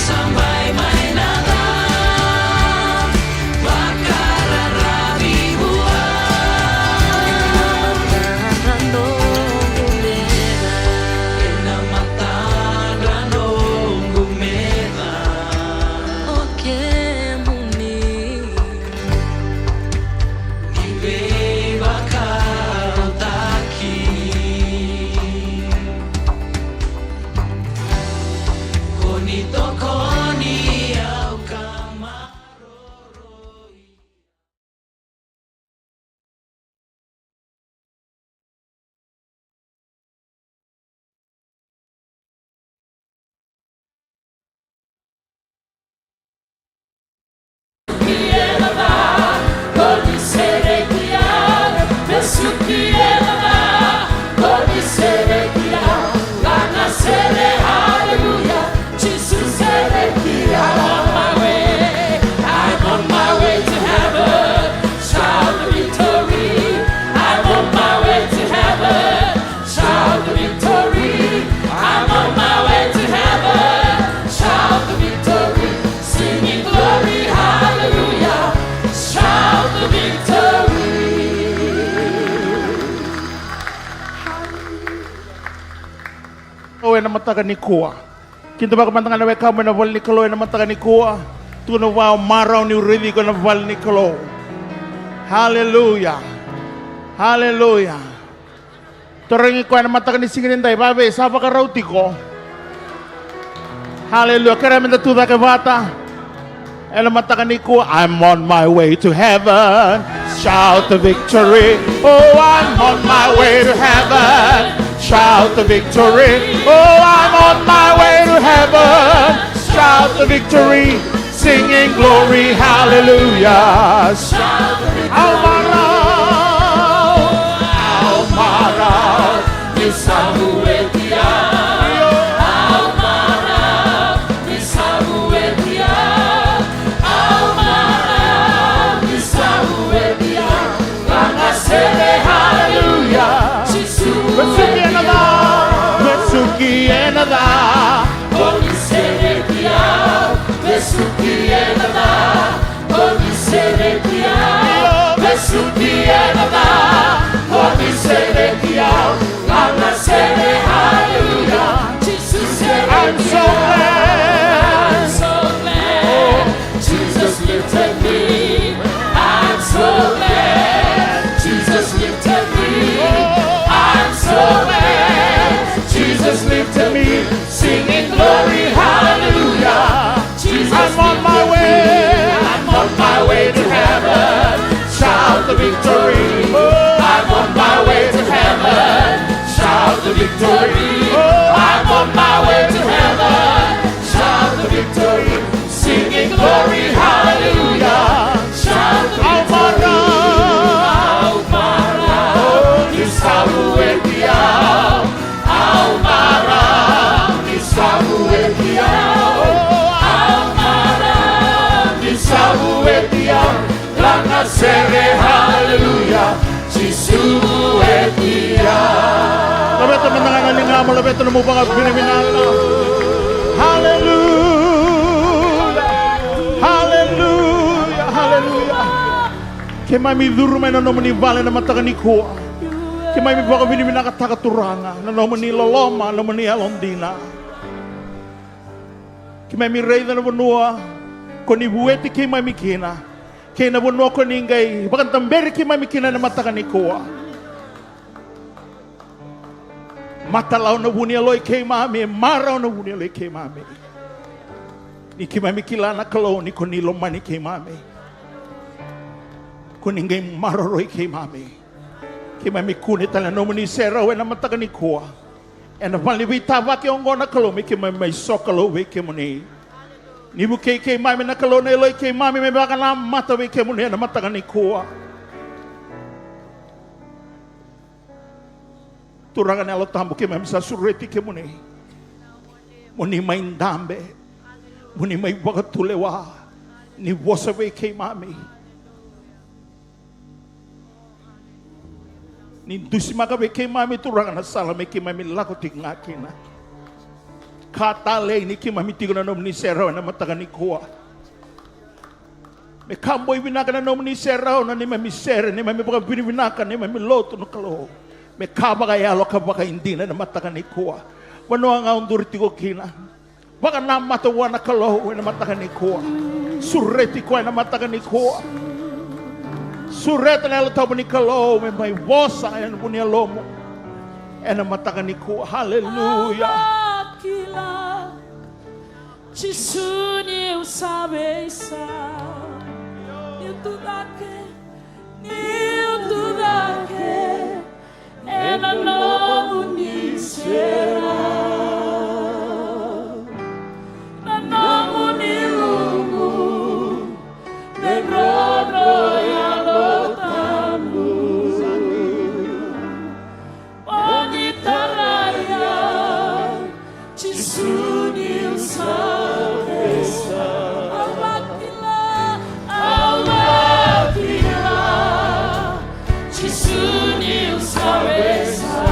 Sampai na mataka nikua. Kinto ba kamantangan na weka mo na val ni Kalou na mataka nikua. Tuno wa maraw ni uridi ko na val ni Kalou. Hallelujah. Hallelujah. Torengi ko na mataka ni singin day babe sapa ka raw tiko. Hallelujah. Kaya mình tu da Kevaka. Ela mataka nikua. I'm on my way to heaven. Shout the victory. Oh, I'm on my way to heaven. Shout the victory. Oh, I'm on my way to heaven. Shout the victory. Singing glory. Hallelujah. Shout the victory. Almarao. Almarao. Nisamuetia. Almarao. Nisamuetia. Almarao. Nisamuetia. Hallelujah. Mesuki enada. Oniserekia. Mesuki enada. Oniserekia. Mesuki enada. Oniserekia. Anasere hallelujah. Jesus, I'm so glad. I'm so glad. Jesus lifted me. I'm so glad. Jesus lifted me. I'm so glad. Jesus lifted me. Singing glory, hallelujah. Jesus, I'm on my way. I'm on my way to heaven. Shout the victory. I'm on my way to heaven. Shout the victory. I'm on my way to heaven. Shout the victory. Singing glory, hallelujah. Shout the victory. Hallelujah. Labeto menangan ningamo labeto mo bang biniminala. Hallelujah. Hallelujah. Hallelujah. Kemami duruma na nomuni vale na mataka nikua. Kemami baka biniminaka takaturanga na nomuni loloma nomuni alondina. Kemami reida na bunua koni bueti kemami kina. Kena bunua koni ngai bakan tamberi kemami kina na mataka nikua. Matalau na bunia loi kemami marau na bunia loi kemami. Ni kemami kila na Kalou ni koni lomani kemami. Kuningai maroroi kemami. Kemami kuni tala nomuni sera we na mataka nikua. Ena vali veitavaki ongo na Kalou me kemami mai Kalou we kemuni. Nibu kemami na Kalou na eloi kemami me baka na mata we kemuni na mataka nikua. Turangan elo tambo kemami sa sureti kemuni. Muni mai ndambe. Muni mai wakatulewa. Ni vosa we kemami. Ni dusimaka be kemami turangan sala me kemami lakotik ngakina. Katale ni kemami tigona nomuni serao na mataka nikua. Me kamboy vinaka na nomuni serao na ni mami sere ni mami baka vinaka ni mami Lotu no Kalou. Me kabaka yalo kabaka indina na mataka nikua. Wano nga undur tiko kina. Baka na matawa na Kalou na mataka nikua. Sureti ko na mataka nikua. Sureta na ela tau ni Kalou me mai vosa e no bunia lomo e na mataka nikua. Hallelujah. Chisuni usabesa ni tudake e na nomuni sera na nomuni lungu de grono ya lotamu onitaraya chisuni usabesa alakila chisuni usabesa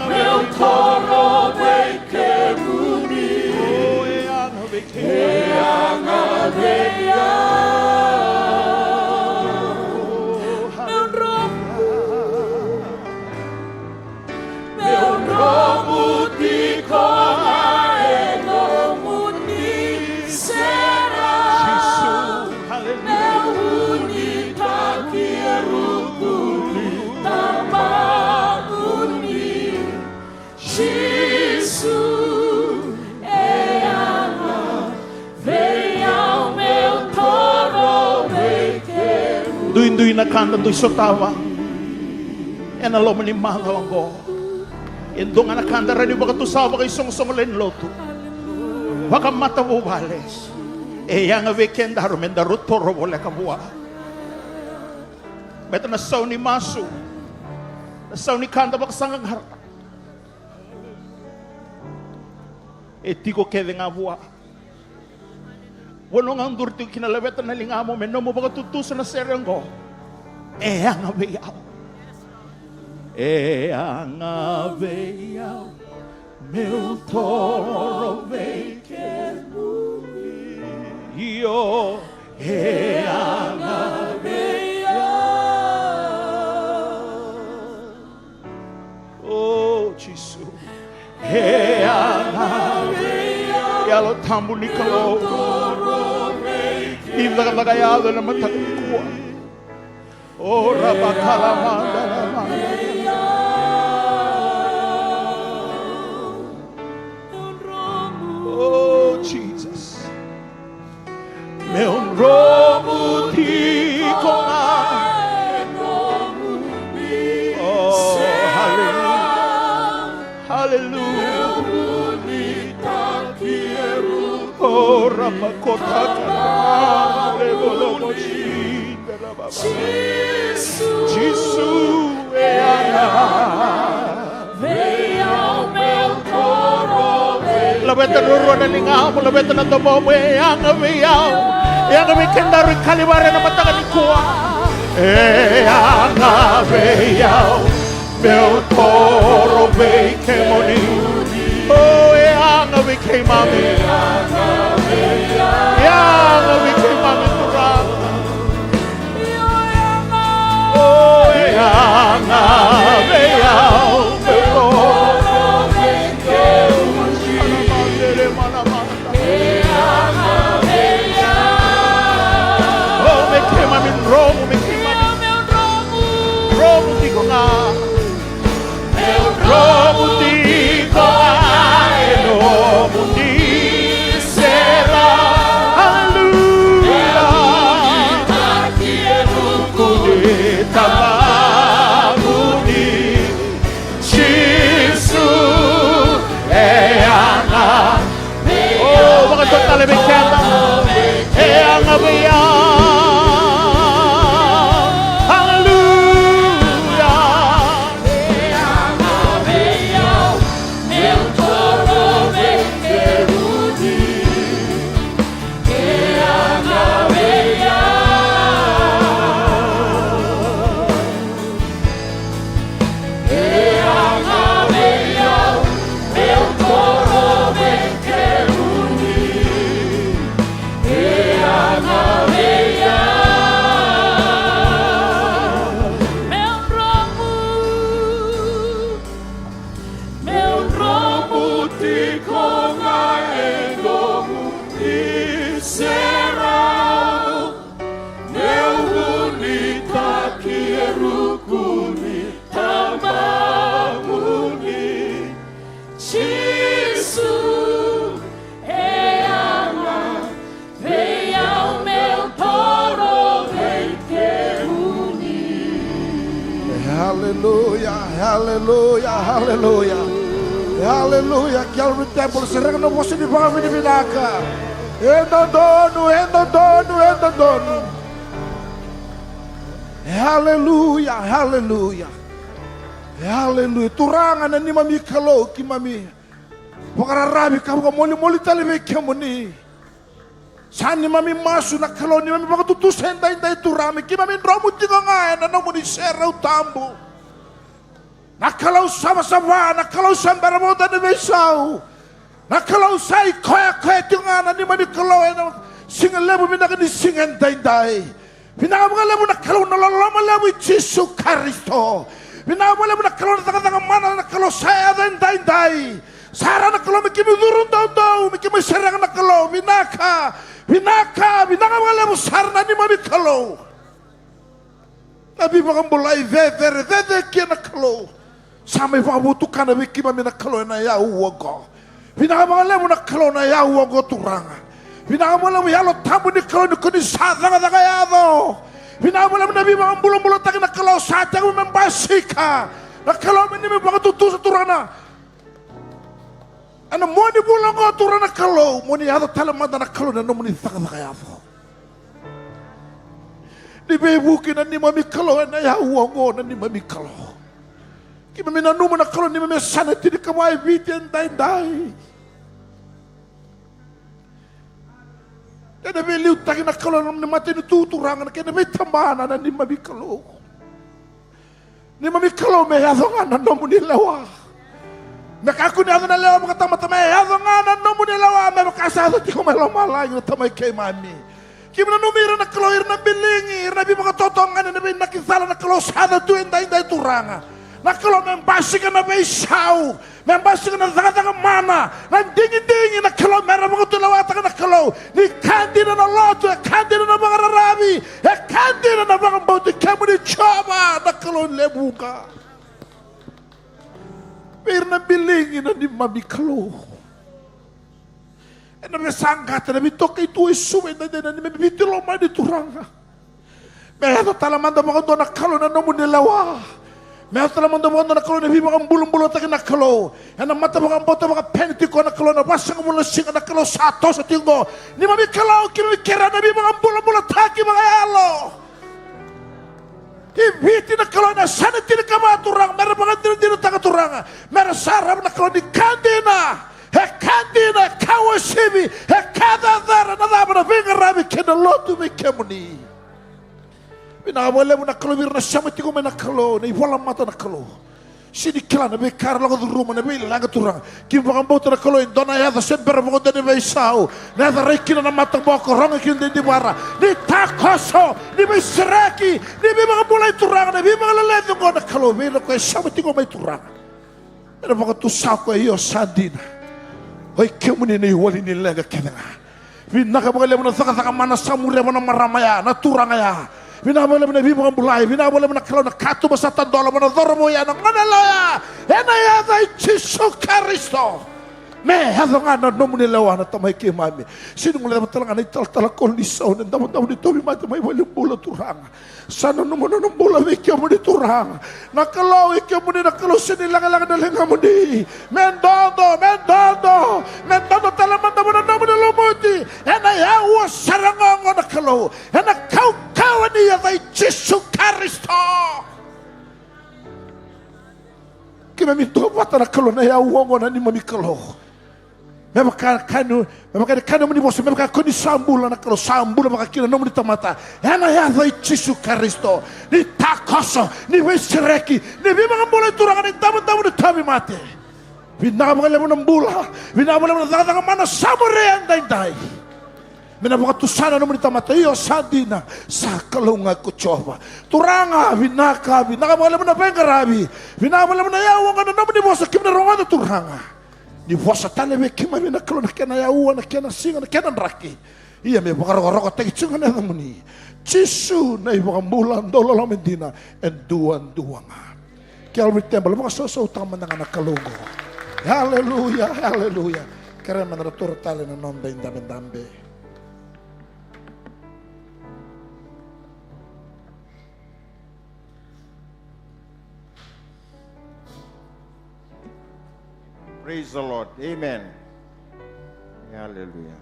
meu toro vei kemuni, meu romo tiko nomuni será, meu vinaka tamaguni, Jesus é ama, vem ao meu toro vei kemuni. Duin na kanda do sotawa. Ena lo mani malango. Indong anak kanda rani baka tusawa kay song len lotu. Baka mata bubales. Yang weekend harumen darut toro wala kabua. Beto na saw ni masu. Na saw ni kanda baka sangang harta. Tiko kede nga buwa. Wano nga durti kinalabeta na lingamo men no mo baka tutuso na serenggo. Yang abeyaw. Yang abeyaw. Meu toro vei kemuni. Yo yang abeyaw. Oh Jesus. Yang abeyaw. Yalo tambu ni Kalou. Ibla magayado na mataka nikua. Oh rabakalamanda lamanda. Oh Jesus. Meu romo tiko oh hallelujah. Hallelujah. Oh ramakotaka. Jesus é vem ao meu toro vei labeta nurua na lingamo, labeta na tobobo yang abiyaw, yang abikendaro kalibare na mataka nikua. Yang abiyaw, meu toro vei kemuni. Oh yang abikemami, yang abikemami turang. Oh yang abiyaw, meu toro vei kemuni. Oh me kemami romo, me kemami romo tiko nga. Meu romo tiko nga, nomuni será. Hallelujah. Kuni tamaguni, Jesus é ana. Oh, mga total e bekenda. É ana beya. Hallelujah, hallelujah, hallelujah. Quero o tempo, será que não você de palma de vinaka? Endodono. Hallelujah, hallelujah, hallelujah. Turangan na neimami Kalou kimami. Pakararabi kamu moli tali me kemuni. San neimami masu na Kalou neimami pakatutusen dai turami kimami romu tiko nga na nomuni serau tambu. Na kalau sama-sama, na kalau sambara mo da besau. Na kalau sai koya tungana ni mami kalau ena singa levu vinaka ni singa dai. Vinaka mga levu na kalau na lama levu Yesus Kristo. Vinaka mga levu na kalau na tanga mana na kalau saya dai. Sara na kalau mikimi durun daw mikimi serang na kalau vinaka mga levu sarna ni mami kalau. Nabi magambulay veve kia na kalau. Sampai pabutukan na wiki mami na kalau na ya uwago. Vinaka levu na kalau na ya uwago turanga. Vinaka levu ya lo tamu ni kalau ni kuni sadanga ya do. Vinaka levu nabi magambulo taki na kalau satang membasika. Na kalau mini magatutu sa turana. Ano mo ni bulang ko turana kalau mo ni ya talamada na kalau na nomuni sadanga ya do. Ni bebuki na ni mami kalau na ya uwago na ni mami kalau. Kima minanuma na kalau ni mami sana tini kamay vitian dai. Kaya beliw taki na kalau ni mati ni tuturangan kaya may tamana na ni mami kalau. Ni mami kalau may yadongan na nomuni lewa. Nakaku ni yadon na lewa mga tamata may yadongan na nomuni lewa may makasado tiko may lamalay na tamay kay mami. Kima na numira na kalau na bilingi na bi mga totongan na bi nakisala na kalau sada tuin dai turanga. Na kalau membasi ka na beisau, membasi ka na zakatang mana, na dingi-dingi na kalau meron mga tulawata ka na kalau, ni kandi na na Lotu, kandi na na mga rarabi, kandi na na mga bauti kemuni choma, na kalau levu ka. Pero na bilingi na ni mami kalau. E na mesangkata na bitoka itu isuwe na ni mabitilo man di turanga. Pero talamanda mga doon na kalau na nomuni lewa. Meron talaman daw na kalau na biba ang bulong-bulong taki na kalau. Yan ang mata mga bota mga tiko na kalau na basang mula singa na kalau sato sa tingo. Ni mami kalau kinukira na biba ang bulong-bulong taki mga yalo. Ibiti na kalau na sana tinikaturang. Meron mga tinitaturang. Meron sarap na kalau ni kandina. Kandina kawasibi. Kadadara na dapat na vingarabi kina Lotu may kemuni. Pinawala mo na kalau na siya matiko may nakalo na iwalang mata nakalo. Sinikila na may karala ko rumah na may ilang turang. Kimbang bota na kalau indona yada sembera mo na may sao. Na yada rekina na matang boko ronga kindi di bara. Ni takoso, ni may seraki, ni may mga bulay turang na may mga laledong ko na kalau may na ko siya matiko may turang. Pero mga tusaw ko iyo sandina. Hoy kemuni na iwali nila nga kevaka. Vinaka mga lemon na saka mana samure mo na maramaya na turang ya. Vinabala na bibo ang bulay, vinabala na kalau na kato masatan dola mo na dormo yan ang manalaya. Enaya day Yesus Kristo. Me hado nga na nomuni lewa na tamay kay mami. Sino mo lang talaga na italtalakol ni sao na damo-damo ni Tobi mati may walang bula turang. Sana naman na ng bula may kaya mo ni turang. Nakalaw ikya mo ni nakalaw sinilang-lang na linga mo ni. Mendodo talaman mo na naman na lumuti. Enaya uwa sarangongo nakalaw. Enakaw niya day Yesus Kristo. Kimaminto bata nakalaw na yawongo na ni mamikalaw. Memang ni vosa, memang kau ni sambula nak kalau sambula maka kira nomuni Tamada. Ena ya vai Yesus Kristo. Ni takoso, ni wesereki, ni memang boleh turangan ni tamu-tamu ni tabi mati. Vinaka mga levu ng bula, vinaka mga levu ng zakatang mana samurean dai. Minabuka tusana nomuni Tamada iyo sadina sa kalunga ko choba. Turanga vinaka mga levu na pengarabi, vinaka mga levu na yawang na nomuni vosa kimna ronga na turanga. Ni vosa tale me kima me na kalau na kena ya uwa na kena singa na kena raki. Iya me bakar-roko tegi cunga na namuni. Cisu na ibu kambulan dolo la mendina en duan-duanga. Kialwi tembal baka soso utama na anak kalungo. Haleluya, haleluya. Kaya manaratur tale na nombe indambe. Praise the Lord. Amen. Hallelujah.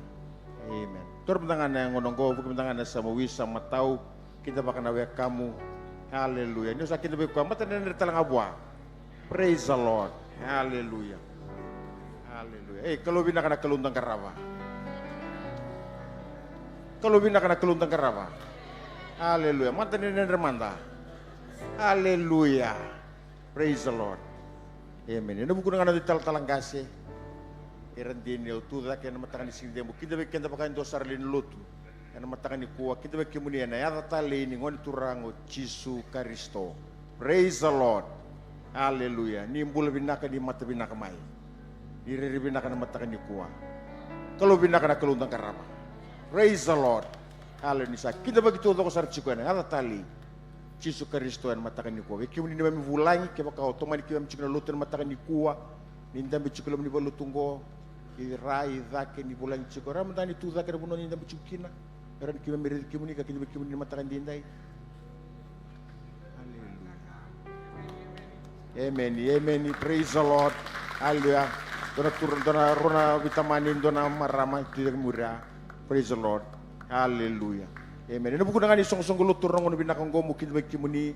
Amen. Turun tangan yang ngonong ko, bukan tangan yang sama wisa matau kita bakal nawe kamu. Hallelujah. Ini usah kita berkuat mata dan talang abwa. Praise the Lord. Hallelujah. Hallelujah. Kalau bina kana keluntang karava. Kalau bina kana keluntang karava. Hallelujah. Mata dan remanda. Hallelujah. Praise the Lord. Amen. Ina buku dengan nanti talang gase. Erandini Lotu dak yang mataka ni singde mu kita bekenda pakai dosar lin Lotu. Yang mataka nikua kita bek kemuni na yada tali ni ngon turango Yesus Kristo. Praise the Lord. Hallelujah. Ni mbula vinaka di mata vinaka mai. Ni riri vinaka na mataka nikua. Kalau vinaka na kalundang karaba. Praise the Lord. Hallelujah. Kita begitu untuk sar cikana yada tali. Yesus Kristo yang mataka nikua. Kemuni ni mami vulangi Kevaka otomani kiam cikana Lotu mataka nikua. Ninda bichukula mni balu tungo. Irai zake ni vulangi cikora mtani tu zake buno ninda bichukina. Ran kiam meri kemuni ka kini kemuni mataka dindai. Amen, amen. Praise the Lord. Hallelujah. Dona turun, dona rona vitamanin, dona marama tidak murah. Praise the Lord. Hallelujah. Amen. Ini bukan dengan isong-isong Lotu orang ngono binakang gomu kita bagi kemuni.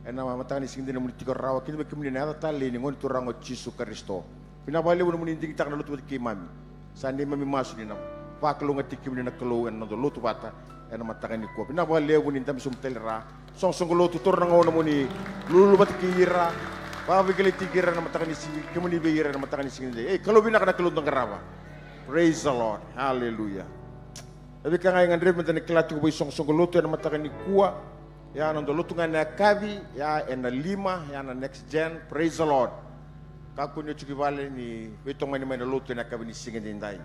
Nama matang ni singdina muni tiko rawa kita bagi kemuni na tali ni ngono turang o Yesus Kristo. Pinabali mo muni tingtak na Lotu bagi kemami. Sandi mami masu ni nam. Vakalo ngati kemuni na Kalou en no Lotu bata. En matang ni ko. Pinabali mo nintam sumtelera. Song-song Lotu turang ngono muni lulu bat kira. Pavi kali tigira na mataka ni sing kemuni beira na mataka ni sing de. Kalau bina kana kelundang karaba. Praise the Lord. Hallelujah. Tapi kanga yang andre mentani kelatu ko isong song Lotu na mataka ni nikua. Ya nando Lotu ngana kavi ya en 5 ya na next gen. Praise the Lord. Kaku ni chuki vale ni betonga ni mana Lotu na kavi ni sing ndai.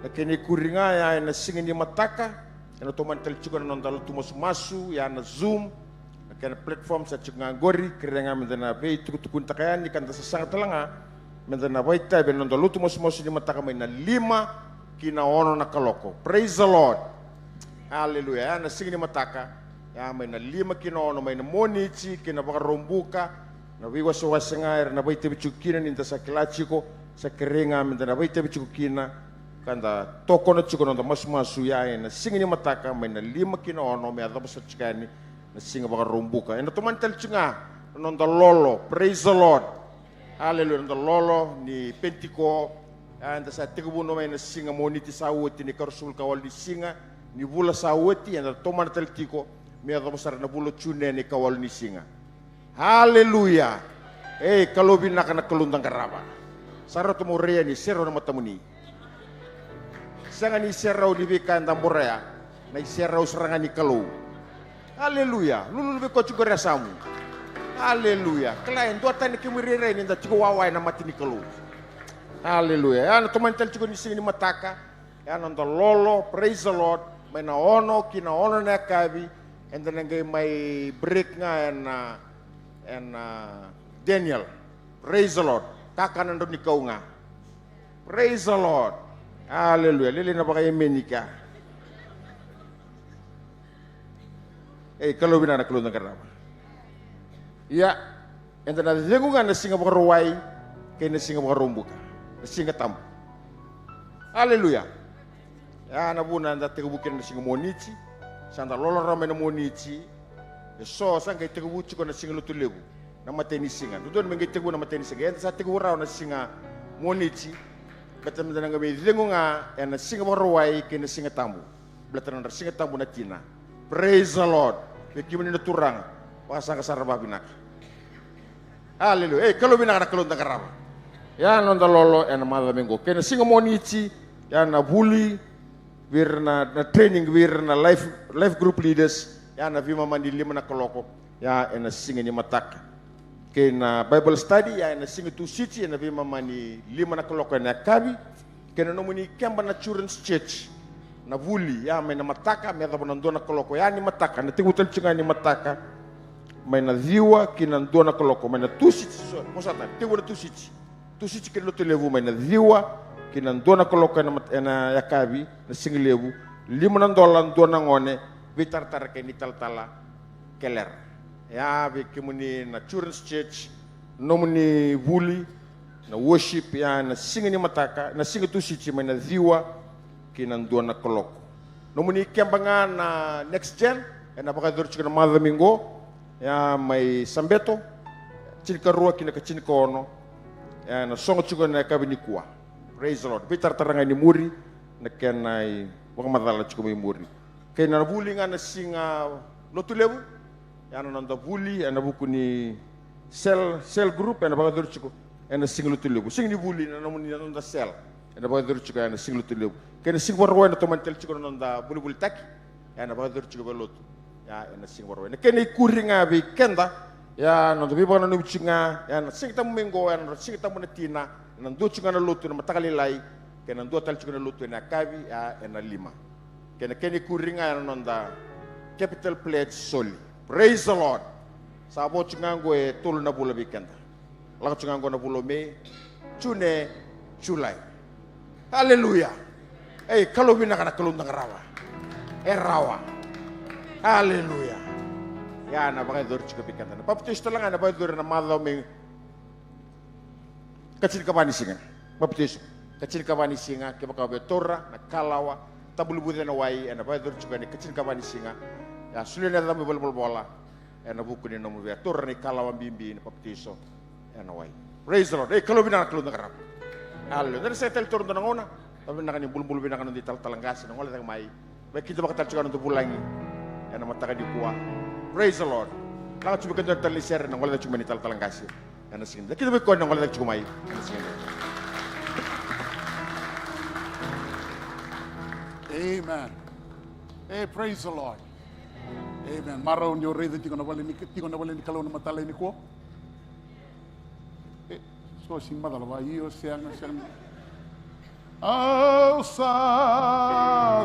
Lakini kuringa ya na sing ni mataka. Ya toman tel chuka na nando Lotu masu ya na Zoom. Kena platform sa cunga gori kerenga mendana bei tukun takayan ni kanta sasang telanga mendana vaita ben nonto Lotu masu ni mataka maina 5 kina ono na kaloko. Praise the Lord. Hallelujah. Na sing ni mataka ya maina 5 kina ono maina monici kina bakarombuka na viwa wasengair na vaita bichukina ninta sa kilachiko sa kerenga mendana vaita bichukina kanda toko na chuko nonto masu ya na sing ni mataka maina 5 kina ono me adaba sa chikani na singa baka rumbuka. Ena tuman tel cunga nonda lolo. Praise the Lord. Hallelujah. Nonda lolo ni tiko. Anda sa tiga buno may na singa moniti sawati ni karusul kawal ni singa ni bula sawati. Anda tuman tel tiko. May adabasar na bulo tune ni kawal ni singa. Hallelujah. Kalau vinaka na kalundang karaba. Sara tumurea ni sero na matamuni. Sanga ni sero ni vika andamborea. Na sero serangan ni Kalou. Haleluya, lulu lebih kau juga rasamu. Haleluya, kelain tuatan ni kemirire ni nda cukup wawai na mati ni Kalou. Haleluya, ya na teman tel cukup ni sini mataka, ya nonton lolo, praise the Lord, maina ono kina ono na kabi, and then ngai mai break nga and Daniel, praise the Lord, kakak nando ni kau nga, praise the Lord, haleluya, lili na pakai menika. Kalau bina na kelundang karaba. Ya, enta na dengungan na singa bakaruwai, kay na singa bakarumbuka, na singa tambo. Haleluya. Ya, nabuna na tegubukin na singa monici, sanda lolo ramai na monici, so sang kay tegubuci ko na singa Lotu levu, na matay ni singa. Doon mengay tegubu na matay ni singa. Enta sa teguraw na singa monici, betam na ngami dengunga, na singa bakaruwai, kay na singa tambo. Belatan na singa tambo na tina. Praise the Lord. Kemuni na turang pasang kasaraba binaka. Haleluya. Kalau binaka na kalundang karaba. Ya nonda lolo en madamingo. Kena singa monici ya na bully wir na training wir na life group leaders ya na vima mandi 5 na koloko ya en singa ni mataka. Kena Bible study ya en singa tu sici en vima mandi 5 na koloko na kabi. Kena nomuni kamba na children's church. Na vuli ya may na mataka may nando na koloko ya ni mataka na tingutan cunga ni mataka may na diwa kinando na koloko may na tusici mosata tingu na tusici kina Lotu levu may na diwa kinando na koloko na yakabi na singi levu $5 do na ngone veitaratara kay ni taltala keler ya be kemuni na children's church nomuni vuli na worship ya na singi ni mataka na singi tusici may na diwa kinandua na koloko. Nomuni kembangan na next gen, na bakadur chika na madamingo, ya may sambeto, chinika rua kina ka chinika ono, ya na songo chika na kabi nikua. Praise the Lord. Veitaratara ni muri, na kenay waka madala chika may muri. Kaya na nabuli nga na singa Lotu levu, ya na nanda buli, ya nabuku ni sel group ena baga dorchiko ena singlu tulebu sing ni buli na nomuni na nonda sel ena baga dorchiko ena singlu tulebu kena sing warwa ena toman tel chiko nonda buli taki ena baga dorchiko belotu ya ena sing warwa ena kena ikuringa bi kenda ya nonda bi bana nuchinga ya sing tamu mengo ena sing tamu netina ena ndo chinga na lotu na matakali lai kena ndo tal chiko na lotu ena kavi ya ena 5 kena ikuringa ena nonda capital pledge soli. Praise the Lord. Sabo chingango e tolu na bula bikenda. Laka chingango na bula me June July. Hallelujah. Hey, Kalou vinaka na kalundang rawa. Rawa. Hallelujah. Ya na bagay dor chika bikenda. Baptisto lang na bagay dor na madlaw me kacil kabani singa. Baptisto. Kacil kabani singa Kevaka veitaratara na Kalawa tabulubude na wai na bagay dor chika ni kacil kabani singa. Ya sulit na dami bola ena buku ni nomu veitaratara ni Kalawa bimbi ni baptiso ena wai. Praise the Lord. Hey, Kalou vinaka kalundang rawa. Hallelujah. Dari saya tel turun tanang ona. Tapi nak ni bulu bina kan di talanggas, nongol tang mai. Baik kita bakal talcukan untuk bulangi. Yang mataka nikua. Praise the Lord. Kalau cuma kita terliser, nongol cuma di talanggas. Yang sini. Kita berkuat nongol cuma mai. Yang sini. Amen. Hey, praise the Lord. Amen. Marau ni orang itu tiko na balik ni kalau na matala ni ko. So sing madala ba iyo siang. Oh, sa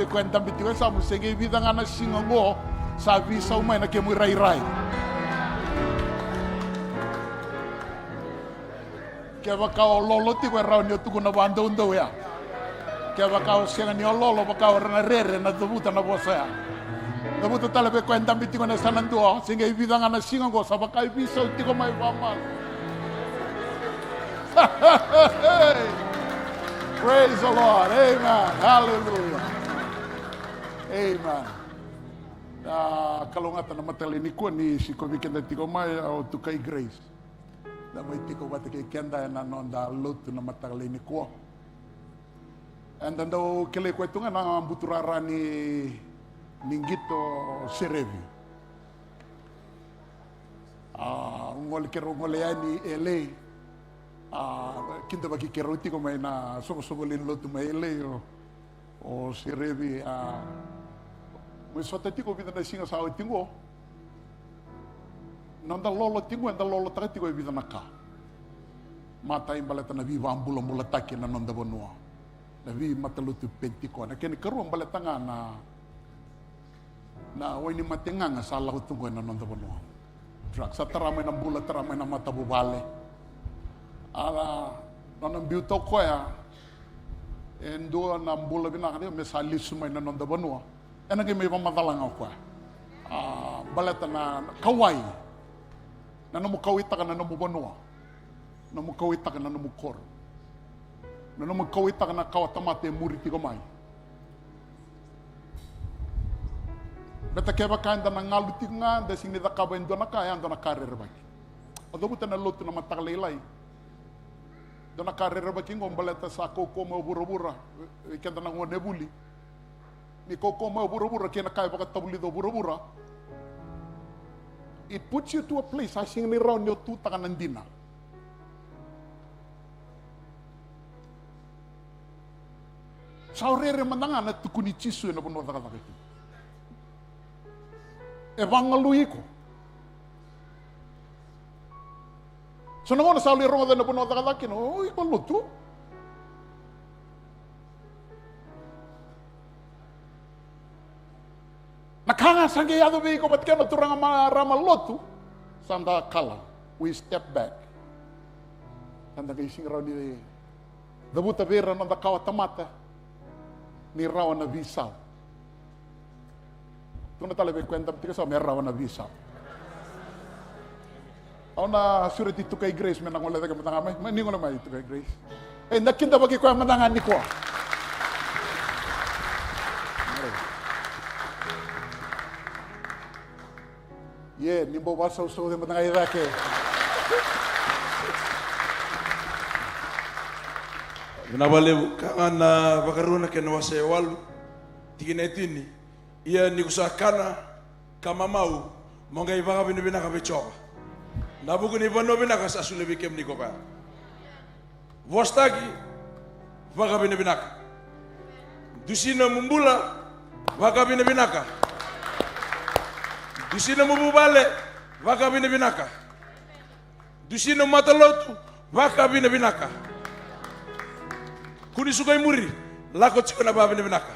kwenta bitiwe sa musenge vida ngana singongo sa visa umay na kemu rai Kevaka lolo ti kwa raunio tuku na bando undo ya Kevaka sianga ni lolo baka na rere na dubuta na vosa ya dubuta talabe kwenta bitiwe na sananduo singe vida ngana singongo sa baka visa utiko mai vama Praise the Lord. Amen. Hallelujah. Amen. Kalau ngata na matali nikua ni si kovikenda tiko mai au tukai grace. Da mai tiko bate ke kenda na nonda Lotu na matali nikua. And then do kele kwetunga na buturara ni ningito serevi. Ngol kero ngol yani ele. Kidavaki kero tiko mai na sobolin Lotu mai ele o serevi Mas só tiko vida na singa sa tingo. Não dá lolo tingo, anda lolo taka tiko vida na ka. Mata imbaleta na viva ambula mula taki na nonda bonua. Nabi matalutu tiko. Na kini karuang balatanga na wini matinganga sa lahu tungkoy na nonda bono. Drug sa taramay ng bula, taramay ng matabubale. Nonang biutaw ko endo na bula vinaka niya, may salis sumay na nonda bono. Naging may pamadalang ako. Balata na kaway. Na namukawita ka na namubono. Namukawita ka na namukor. Na namukawita ka na kawatamate muriti kamay. Beta Kevaka anda na ngaluti nga, desing nida kaba ando na kaya, ando na karir baki. Ado buta na Lotu na matakalalay. Do na karir baki ngom baleta sa Cakau mo bura-bura. Ikenda na ngone buli. Ni Cakau mo bura-bura, kaya na kaya baka tabuli do bura-bura. It puts you to a place, asing ni raw niyo tuta ka nandina. Sa orere mandanga na tukuni chisu na puno takataki. Evangelui ko. So naman sa ulirong na puno takataki, ikaw Lotu. Nakanga yado bi ko ba't kaya naturang marama Lotu. Sanda Kalou, we step back. Sanda kaising raw ni dabuta vera nanda kawa Tamada ni rawa na visa. Kung natalabi kwenta pati kasi may rawa na visa. Ako na surat ito kay Grace, may nangulat ka matanga, may ningo naman ito kay Grace. Nakinta bagi ko ang matanga nikua. Nimbo vosa uso de matanga idake. Vinabalevu kana vakaruna kena wase walu tiginetini ia nikusakana kama mau monga ivaga vinaka vechoka nabuku ni vano vinaka sasule vikem nikoka vostaki vaga vinaka dusina mumbula vaga vinaka dusina mububale vaga vinaka dusina matalotu vaga vinaka kuni sukai muri lako chiko na babi ni vinaka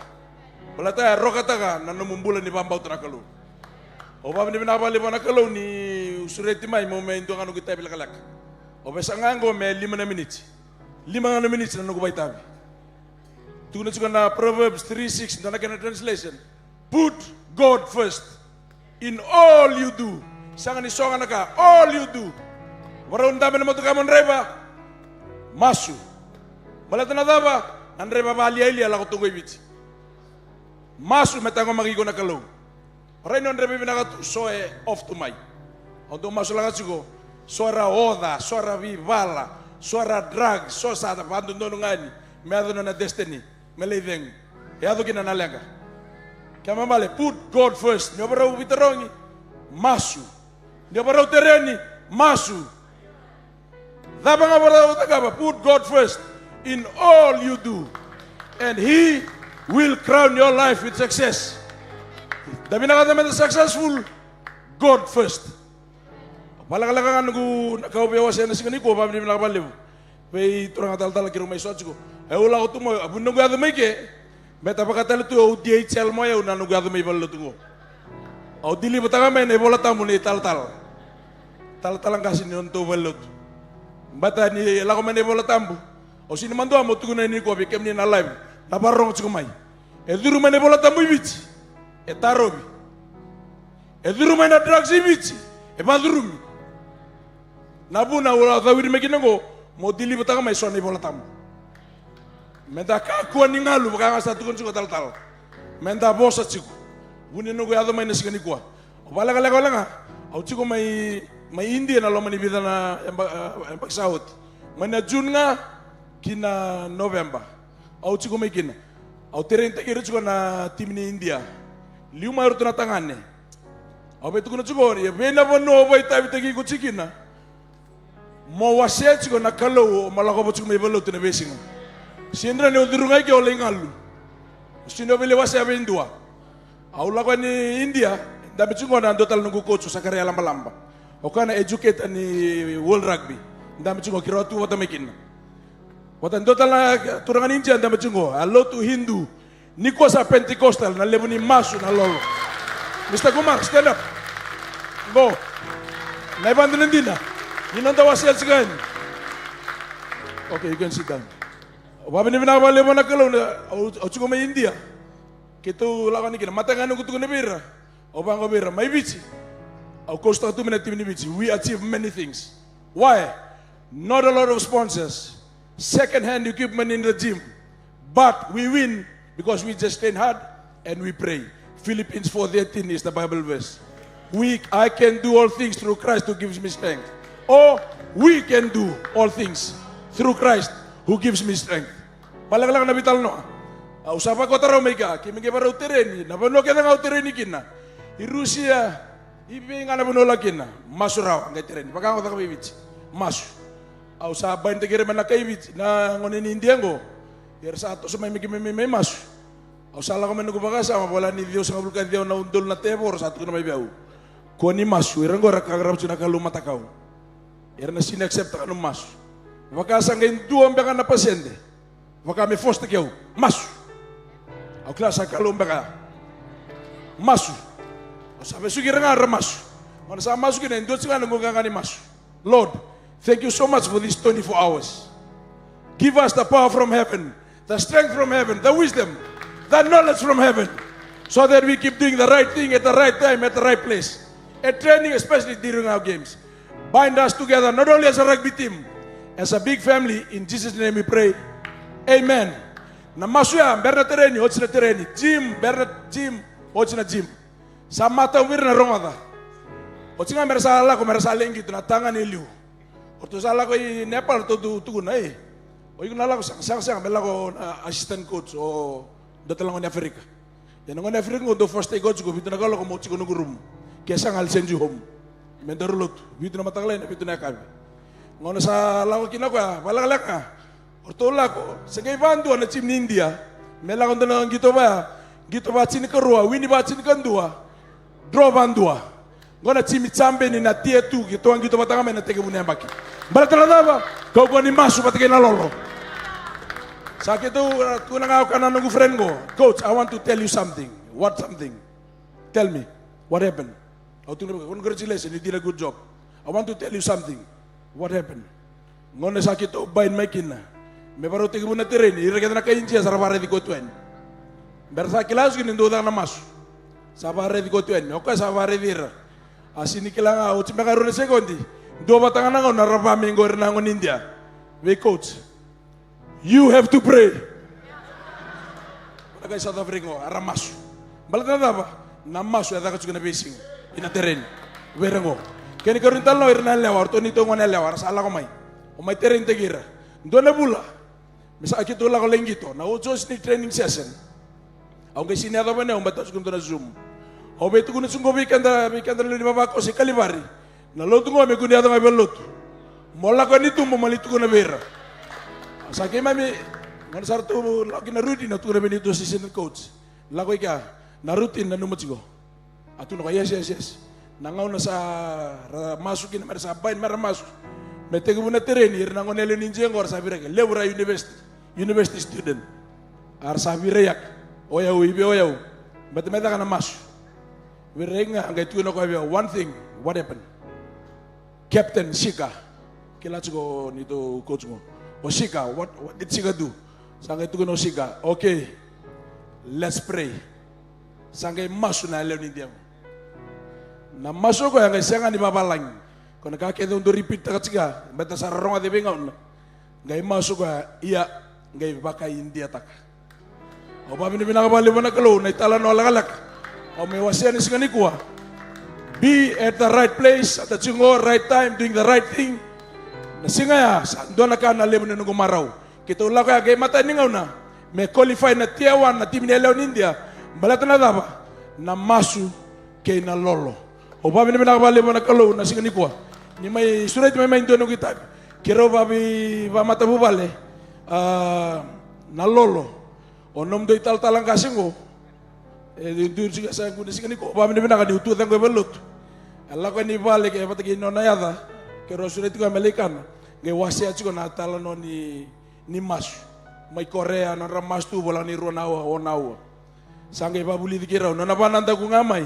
balata ya roka taka na numumbula ni bambau tana Kalou o babi ni vinaka bali bana Kalou ni usureti mai mo me ndo kanu kita bila kalak o besangango me 5 minutes na nugo baitabi tuna chiko na Proverbs 3:6 ndana kana translation put God first in all you do sanga ni songa naka all you do warunda me motuka monreba masu Malata na daba, nandreba bali ili ala kutungo ibiti. Masu metango magigo na Kalou. Reino ndreba binaka tu soe off to mai. Ondo masu la katsiko, soara oda, soara vivala, soara drag, so sada bandu ndono ngani, meado na destiny, meleveng. Eado kina nalenga. Kama male put God first. Ni obara ubitarongi, masu. Ni obara utereni, masu. Daba ngabara utakaba, put God first. In all you do, and He will crown your life with success. Dami nakatama successful, God first. Palakalakan ko nakaubiyawas yan na singa nikua, pabili nakapaliw. May turang atal-tal kiro may sotsi ko. Wala ko tumoy, abun nung gado may ke, may tapakatalo to, o DHL mo yaw na nung gado may balato ko. O dili batang may naibola tamo ni tal-tal. Tal-talang kasi ni nonto balato. Bata ni lako may naibola tambo. O sino mando amo tukuna ni ko bikem ni na live na barong tsikumai eduru mane bola tambu ibiti etarobi eduru mane drugs ibiti e badurumi nabuna wala tawiri mekinengo modili botaka mai sone bola tambu menda ka ko ni ngalu baka sa tukun tsiko tal menda vosa tsiko buni no go mane sikani ko wala nga au tsiko mai India na lo mani bidana empak saut mana June nga kina November, au chiko may kina, au terenta kiro chiko na tim ni India, 5 euro na tangane, au betu kuna chiko ya bena bono boy tabi tagi ko chikina, mo wasya chiko na Kalou malako bo chiko may balo to na besinga, sindra ni udurungay ke ole ngalu, sino bile wasya bendua, au lako ni India, dami chiko na total nungu coach sa karya lamba, o kana educate ni World Rugby, dami chiko kiro tu wata may kina. Watan total na turangan India anda macungo. Lotu Hindu. Nikua sa Pentecostal na levu ni masu na lolo. Mr. Kumar, stand up. Go. Naibandin din na. Yun ang tawasel sigain. Okay, you can sit down. Wabi ni binabali mo na Kalou na otsuko may India. Kito lakan ikina. Matanga nung kutuko na bira. O bang bira. May bichi. O costa 2 minutes ni bichi. We achieve many things. Why? Not a lot of sponsors. Second-hand equipment in the gym. But we win because we just train hard and we pray. Philippians 4:13 is the Bible verse. I can do all things through Christ who gives me strength. Or we can do all things through Christ who gives me strength. Palang-lang na bital no. Usapa ko taraw may ka. Kimige para utereni. Napano kita nga utereni kina. I Rusia. Ibi nga napuno lagi na, masu raw ang kaitireni. Pagkakot ako bibits, masu. Aw sa bayan tegere man nakaibits na ngonin India ngo. Yer sa ato sa may masu. Aw sa ko man nagubakasa, mawala ni Dios nga bulkan Dios na undol na tebor sa ato na may biyaw. Kuha ni masu, irang go rakagarap siya na Kalou matakaw. Yer na sinaccept ka ng masu. Wakasa ngayon duwang baka na pasyente. Waka may foster kayo, masu. Aw klasa Kalou baka, masu. Sabi sugira nga masu. Mana sa masu kina indot sila nangunganga ni masu. Lord, thank you so much for these 24 hours. Give us the power from heaven, the strength from heaven, the wisdom, the knowledge from heaven, so that we keep doing the right thing at the right time, at the right place. At training, especially during our games. Bind us together, not only as a rugby team, as a big family. In Jesus' name we pray. Amen. Na masu ya, berna tereni, hoci na tereni. Gym, berna gym, hoci na gym. Sama tau wir na romada. O tinga merasa ko merasa lengi tu na tangan iliu. Orto sala ko i Nepal tu na eh. O yung nala ko sang bela ko assistant coach o datalang ko ni Afrika. Yan ngo ni Afrika ngo do first day coach ko bitu na ko mo chiko nugurum. Kesa ngal senju home. Mendor Lotu bitu na mataglan bitu na kabi. Ngono sa lawa kina ko balak ka. Orto la ko segay bandu na team ni India. Mela ko na gitu ba chini kerua, wini ba chini kandua. Draw bandua. Ngona chimi chambe ni na tie tu gitu ang gitu batanga me na tege bunya baki. Balatala ba? Kau ni masu patake na lolo. Sakit tu kuna ngau kana nungu friend go. Coach, I want to tell you something. What something? Tell me. What happened? Congratulations, you did a good job. I want to tell you something. What happened? Ngona sakit tu bain makina. Me baru tege bunya tereni, ira kita na kainjia sarabare di kotuen. Bersa kilas gini ndo na masu. Sabare di kotuen, oka sabare dira. Asini kilanga uci makarune sekondi. Do batanga ngo naraba mingo renango India. We coach. You have to pray. Laga South Africa ara masu. Balata ba? Na masu ya daga chukuna basing. Ina terren. Werengo. Keni karintal no irna lewa orto nito ngone lewa sala ko mai. O mai terren tegira. Do na bula. Misa akito la ko lengito. Na uco ni training session. Aunque sini ada bane umbat sukum na zoom. Obe tu kuna sungo bikanda ni baba ko si kalibari. Na Lotu ngo me kundi ada ngabe Lotu. Mola ko ni tumbo malitu kuna bera. Sa ke mami ngon sartu lagi na routine tu na benito assistant coach. La ko ika na routine na numatigo. Atu no yes. Na ngau na sa masukin mer sa bain mer masu. Metege buna tereni ir na ngonele ninje ngor sa bireke. Lewra university student. Ar sa bireyak. Oyau ibe oyau. Meta kana masu. Wirenga angai tu no ko one thing. What happened? Captain Shika. Kila go nito coach mo. O Shika, what did Shika do? Sangai tu no Shika. Okay. Let's pray. Sangai masu na lew ni dia. Na masu ko angai sanga ni babalang. Kono ka ke do repeat ta Shika. Meta sa ronga de bengaun. Ngai masu ko iya ngai baka India tak. O ba bini binakabali mo na Kalou na itala no alagalak. O may wasian ni singa nikua. Be at the right place, at the right time, doing the right thing. Na singa ya, doon na ka na levo na nung umaraw. Kita ula ko ya, kaya mata ningaw na. May qualify na tiyawan na team niya in India. Balata na daba, na masu kay na lolo. O ba bini binakabali mo na Kalou na singa nikua. Ni may surat may doon ng kitab. Kiro babi ba mata bubale. Na lolo. O nom do ital talang kasing ko. Dur siga sa kundi siga niko. Ba mini binaka di utu tang ko belot. Allah ko ni balik patagi no na yada. Kero surat ko Amerikan. Ge wasi achi ko na tala no ni ni masu. Mai Korea na ramas tu bola ni ronawa onawa. Sangai babuli dikira nona bananda ku ngamai.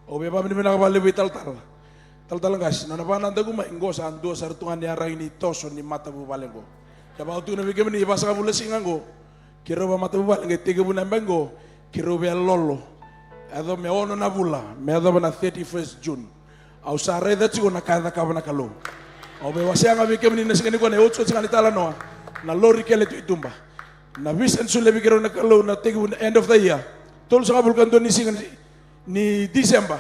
Obe babini mina kabale veital-tal. Tal-tal gas nona bananda ku mai ngosa ando sartungan ni arang ni toso ni mata bu balengo. Ya ba tu na bigem ni basa kabule singango. Kiro ba mata bu balenge tiga bu nambengo. Kiro be lolo. Ado me ono na bula, me ado na 31st June. Au sare da chigo na kada kabana Kalou. Obe wasianga bigem ni nasingani ko na 8 singani tala noa. Na lori kele tu itumba. Na vision sule bigero na Kalou na tiga end of the year. Tol sa kabul kanto ni singan ni December.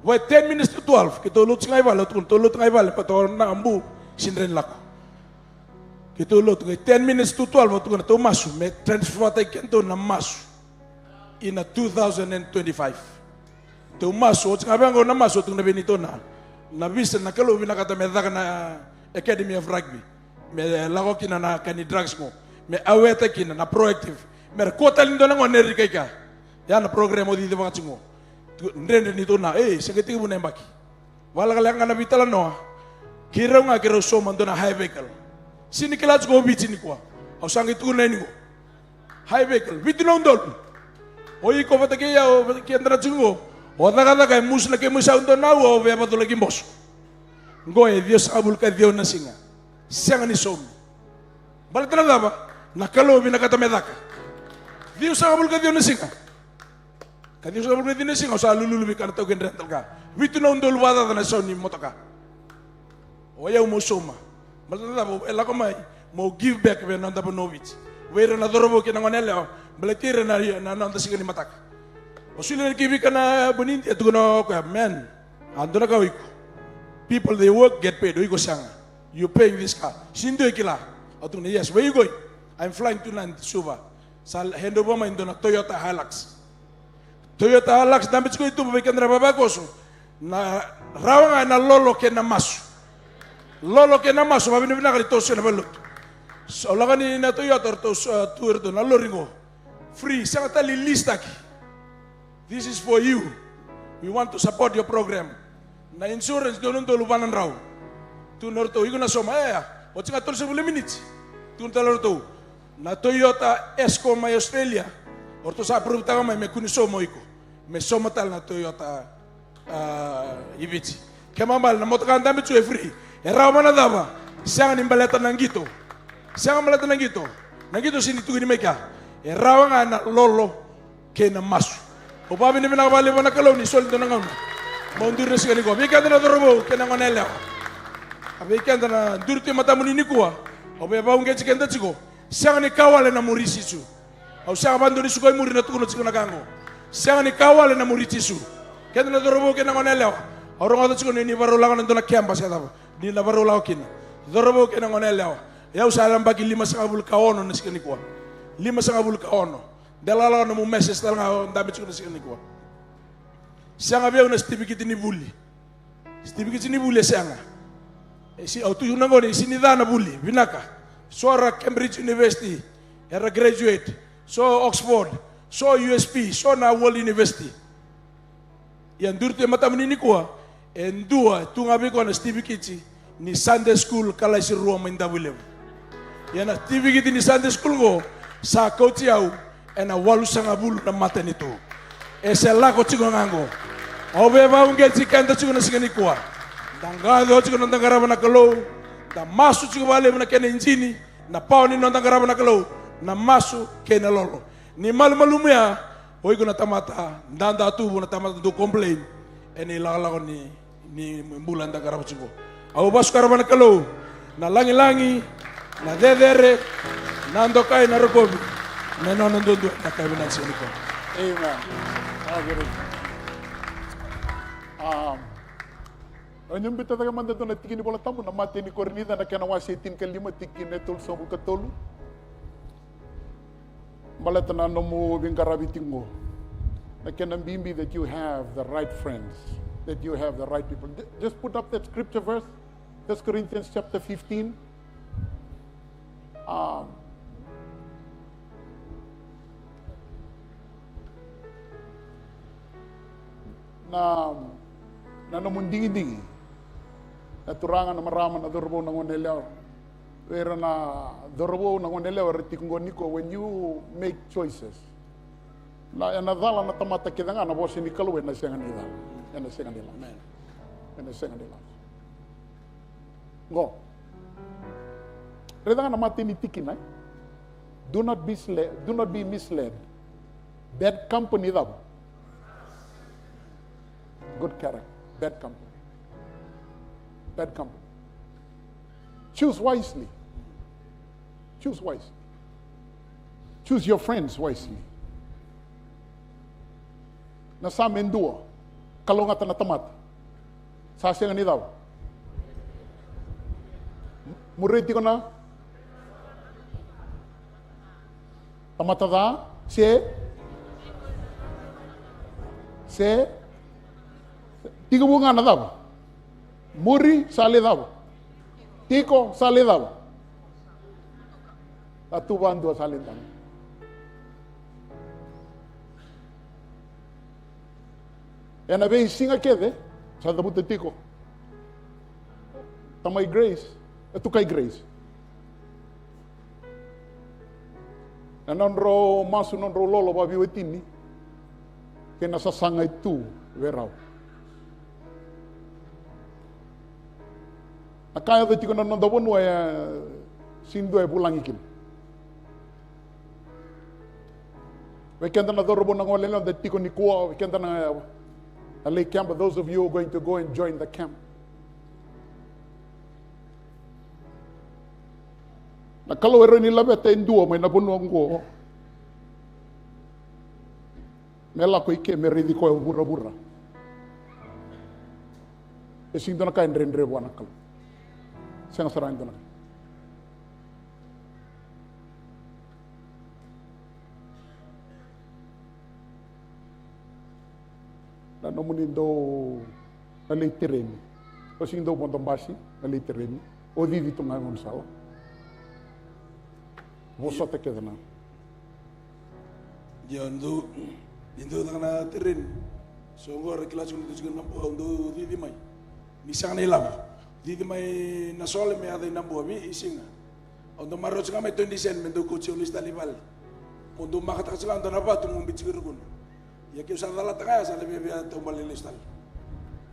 Wait 10 minutes to 12. Kita ulut ngai bala, ulut ngai bala pator na ambu sinren lako. Kita ulut 10 minutes to 12 tu na to masu me transfer ta kento na masu. In a 2025. Tu masu, ngai bango na masu tu na benito na. Na vision na Kalou vinaka ta me na Academy of Rugby. Me lago kina na kani drugs mo. Me aweta kina na proactive. Me kota lindo na ngone rikaika. Ya na program odi de vakacegu. Ndrende ni to na segeti bu nembaki. Wala kala ngana bitala no. Kira nga kira so mando na high vehicle. Sini kila go biti nikua. Au sangi tu na ni go. High vehicle biti no ndol. Oi ko bata ke ya o ke andra tsungo. O daga kai mus na ke musa ndo na o be ba to lagi mbos. Ngoe Dios abul ka Dios na singa. Siang ni som. Balatana daba na Kalou vinaka tamedaka. Dios abul ka Dios na singa. Kadi so abul ka Dios na singa sa lulu bikana to gen rental ka. Vitu na undol wada na so ni mataka. Oya mo soma. Balatana daba ela ko mai mo give back be nanda bonovich. Wera na dorobo ke na ngonela. Balatira na nanda singa ni mataka. Osule ki bikana boninti atu no ko man. Ando na ka wiko. People they work get paid. Wiko sanga. You paying this car. Sindo ikila. Atung ni yes. Where you going? I'm flying to Nandi Suva. Sal hand over my na Toyota Hilux. Toyota Hilux dambit ko itu bagikan rababagoso. Na rawanga na lolo ke na masu. Lolo ke na masu babini bina kali toso na balut. So lagani na Toyota tour to na loringo. Free sanga tali listaki. This is for you. We want to support your program. Na insurance donon to lubanan raw. Tu norto igo na soma o tinga tol 7 minutes tu norto na Toyota Esco mai Australia orto sa approve ta mai me kuni somo iko me soma tal na Toyota Iviti kemambal na motoka ndambe tu free era mana dava siang ni baleta nangito sini tu ni meka era nga na lolo ke na masu o babi ni na bale na Kalou ni sol do na ngam mo ndur sekali ko bika na dorobo ke na ngonela abe kenda na durti matamuni nikua obe ba unge chikenda chiko siang ni kawale na murisisu au siang bando ni sukoi muri na tukuno chiko na kango siang ni kawale na murisisu kenda na dorobo kena ngonela orang ada chiko ni baru langan ndo na kemba sa daba ni na baru law kina dorobo kena ngonela ya usalam bagi 5 kaono na sikani kwa 5 kaono dalala na Mosese tala ndambe chiko na sikani kwa siang abe una certificate ni buli sianga si autu nangoni sini dana buli vinaka sora Cambridge University era graduate so Oxford so USP so na World University yang durte matamuni nikua endua tungabi ko na certificate ni Sunday school kala si ruwa mindawile yana certificate ni Sunday school go sa coach au ena walu sanga bulu na mata nito esela ko chigo ngango obe ba ungel chikanda chigo na sigani kwa Tangado chiko nang garaba na Kalou, na masu chiko bale na kena injini, na pao ni nang garaba na Kalou, na masu kena lolo. Ni malumia, oi ko na tamata, ndanda tubo na tamata do complain, eni lalago ni bulan da garaba chiko. Au basu garaba na Kalou, na langi, na dedere, na ndokai na rokobi, na nonondondo na kabinan siniko. Amen. Anyong bita taga manda na tiki ni bola tamu na mati ni kornida na kena wasitin kalima tiki netul sabu katolu. Balata na nomu vingarabitingo. Na kena bimbi that you have the right friends, that you have the right people. Just put up that scripture verse, 1 Corinthians chapter 15. Na nomundingi-dingi. Naturangan na maraman na durbo ng onelyaw. Wera na dorobo na ngone lewa retikungo niko when you make choices. Na dhala na tamata kidanga na vosa ni Kalou na senga ni dhala. Ena senga ni dhala. Ena senga ni dhala. Go. Redanga na mati ni tiki nai. Do not be misled. Bad company dab. Good character. Bad company. Bad company. Choose wisely. Choose wisely. Choose your friends wisely. Na sa mendua, kalonga na tamata. Sa senga ni daw. Muriti ko na. Tamata da, se tiko bunga na daw. Muri sale daw. Tiko sale daw. Atuban dua sale daw. Ena vez singa kede, sa dabut tiko. Tamay grace, atu kay grace. Na nonro masu nonro lolo babi wetini. Kena sasanga itu werau. Akaya tiko na nondabon wa sindo e pulang ikin. Wekenda na dorobo na ngole na tiko nikua, wekenda na a lake camp, but those of you who are going to go and join the camp. Na kalau ero ni labe te ndua mai na bonu ngo. Mela ko ike me redi ko burra. E sing dona kaendre buana kal. Senga sarang dona. Na nomuni do na leiteremi. O sing do bondombasi na leiteremi. O vivi tunga ngonsala. Vosa te queda na. Ya ndo na terren. So ngor kelas kun tu na po ndo di mai. Misang na ilam. Di mai na sole me ada nambo mi isinga. Ondo maro tsinga mai 20 cent mendo ko chiolis talibal. Ondo makata tsinga ndo na ba tu mumbi tsigurgun. Ya ke usah dala tanga sa lebe bia to balilis tal.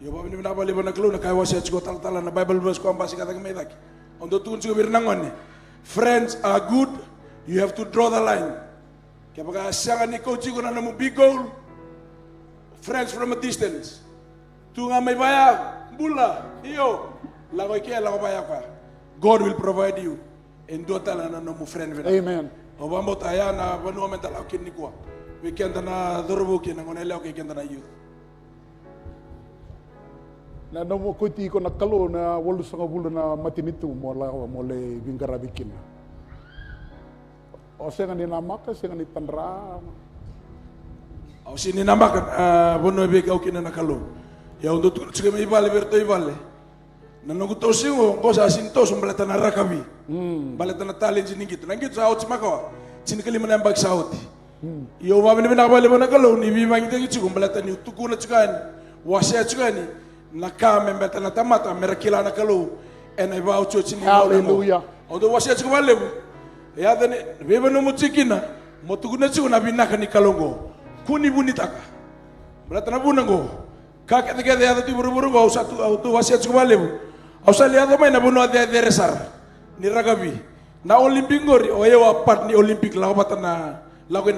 Yo ba ni na bali na Kalou na kay wasa tsko tal na Bible verse ko ambasi kata kemai dak. Ondo tun tsko birnangon. Friends are good. You have to draw the line. Kevaka sanga ni coach ko na mo big goal. Friends from a distance. Tunga may baya bula iyo. Lago ke lago baya ka. God will provide you. Endo tala na mo friend. Amen. Obambo taya na banu mental akin nikua. Weekend na dorobo kin ngone leo ke kenda na youth. Na no mo kuti ko na Kalou na wolu sanga bulu na matinitu mo le vingara bikin. O senga ni namaka, senga ni tanra. O sini namaka, bono ebe kau kina na Kalou. Ya untuk tu cuma ibale berto ibale. Na nungu tosingo, kosa sinto sumbaleta na rakabi. Baleta na talent sini gitu. Nanti tu saut semakawa. Sini kali mana yang bagi saut. Yo bawa ni bina bale bona Kalou ni bima kita gitu sumbaleta ni tuku na cukan. Wasya cukan ni. Nakam membeta na tamata merakila na Kalou. Ena iba ucu sini. Hallelujah. Untuk wasya cukan levu. Ya dane bebe no mutsikina motuguna tsuna vinaka ni kalongo kuni bunitaka berata na bunango kake tege ya tu buru-buru go satu auto wasia tsubale au sali ya mai na bunu ade resar ni ragabi na olympic ngori oyewa part ni olympic la batana lago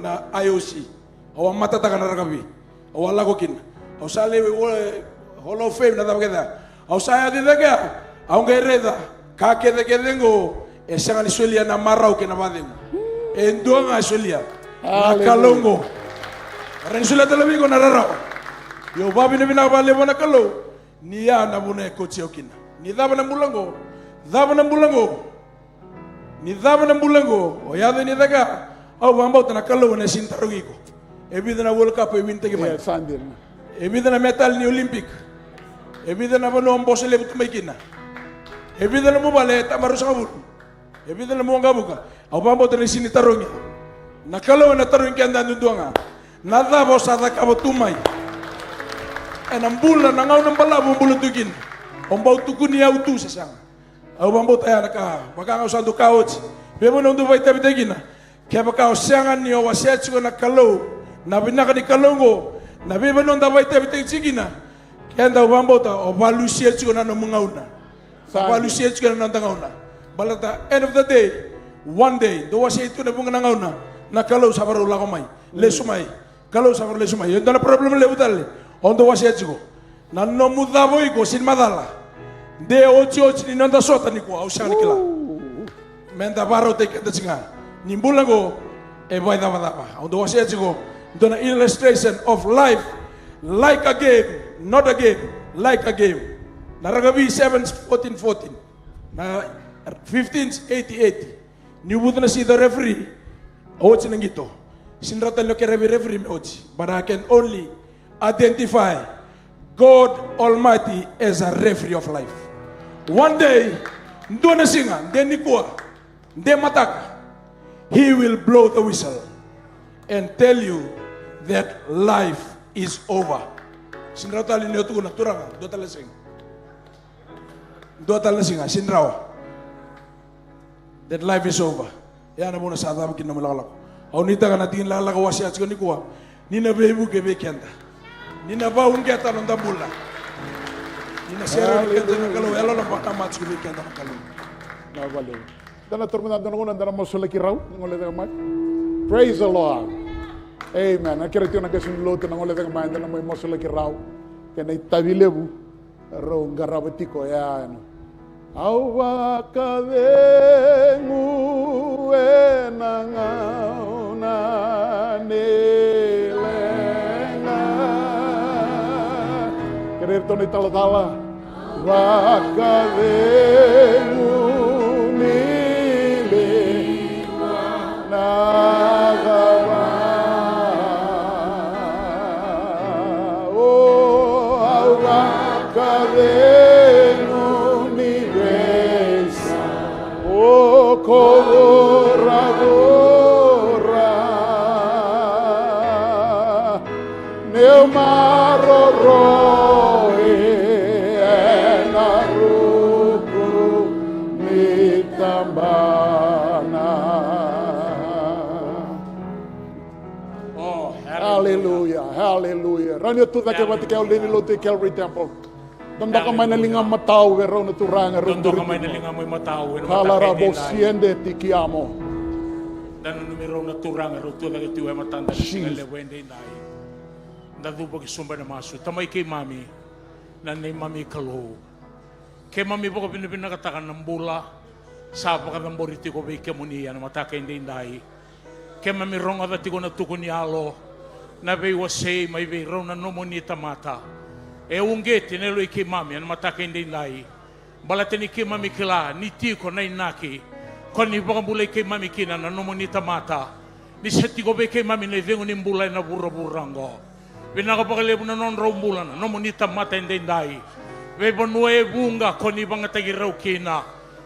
na IOC o matata kana ragabi o lago kin au sali hall of fame na tabageda au saya de daga au ngereda kake tege dengo esanga ni solia na marau ke na badeng endonga solia na kalongo ren solia telebi ko na rarao yo babi ni bina bale bona Kalou ni ya na bune ko chiokina ni daba na bulango ni daba na bulango o ya de ni daga au bamba na Kalou na sintarugi ko ebida na world cup e winte ke mai ebida na metal ni olympic ebida na bono mbose le butumekina ebida na mobale tamaru sabur. Ebida na muanga buka. Au bambo tene sini tarungi. Na Kalou na tarungi kanda nduanga. Na dabo sa da kabo tumai. E na mbula na ngau na mbala mbula tukin. Ombau tukuni au tu sasang. Au bambo taya naka bakanga usandu kauch. Bebo nondu vai tabi tegina. Kevaka usangan ni owasetsu na Kalou. Na vinaka ni Kalongo. Na bebo nonda vai tabi tegina. Kenda bambo ta ovalusetsu na no mungauna. Ovalusetsu na nandangauna. Balata end of the day, one day, do wasetu na bunga nangauna. Na Kalou sabaru lakomai. Lesumai. Kalou sabaru lesumai. Yendo na problem levu tali. Ondo wasetsu. Na no mudavo iko sin madala. De ochi ni nanda sota nikua ausani kila. Menda baro te kenda singa. Nimbulango e vai dava dava. Ondo wasetsu. Dona illustration of life like a game, not a game, like a game. Naragabi 7:14. Na 15:80. Ni budna si the referee. Ochi nangito. Sinrata lo ke referee me ochi. But I can only identify God Almighty as a referee of life. One day, ndona singa, nde nikua, nde mataka, He will blow the whistle and tell you that life is over. Sinrata li neotu na turanga, dota la singa, sinrawa. That life is over. Ya na muna sa adami kin na malakalako. Au nita ka natin lalaka wasi at siko nikua, nina bebu kebe kenda. Nina ba ungeta nanda bula. Nina sero kenda na Kalou. Elo na baka match kebe kenda na Kalou. Na valeu. Dana terminando no nanda masulaki raw ngole de mat. Praise the Lord. Amen. Akira tio na kasin Lotu na ngole de mat dana mo masulaki raw. Kena tabi levu ro gadreva tiko ya. Au vakacegu enangauna nelenga. Querer toni tala vakacegu nile nagawa. Oh, au vakacegu Corora Neu maroroi Enaruku ni Tamada. Oh, hallelujah, hallelujah. Ranyo tu tak kebati kau lini Lotu Calvary Temple. Tanda kamay na linga matao pero na turanga Tanda kamay na linga mo'y matao. Kalarabo siende tikiamo. Dan numero na turanga roto lagi tiwa matanda na singa lewende inay. Nadubag isumba na masu. Tamay kay mami na neimami Kalou. Kay mami po ko pinakatakan ng bula. Sapa ka ng boriti ko bay kemuni na mataka hindi inay. Kay mami rong ada tiko na tukon yalo. Na veimasulaki may veiro na nomuni tamata. E ungeti nelo iki mami an mataka hindi lai balateni ki mami kila ni tiko na inaki koni bambula iki mami kina na nomuni tamata ni setiko be iki mami na vengo ni mbula na buraburango vinaka pakalebu na non rombula na nomuni tamata hindi lai ve bonue bunga koni bangatagi rau kina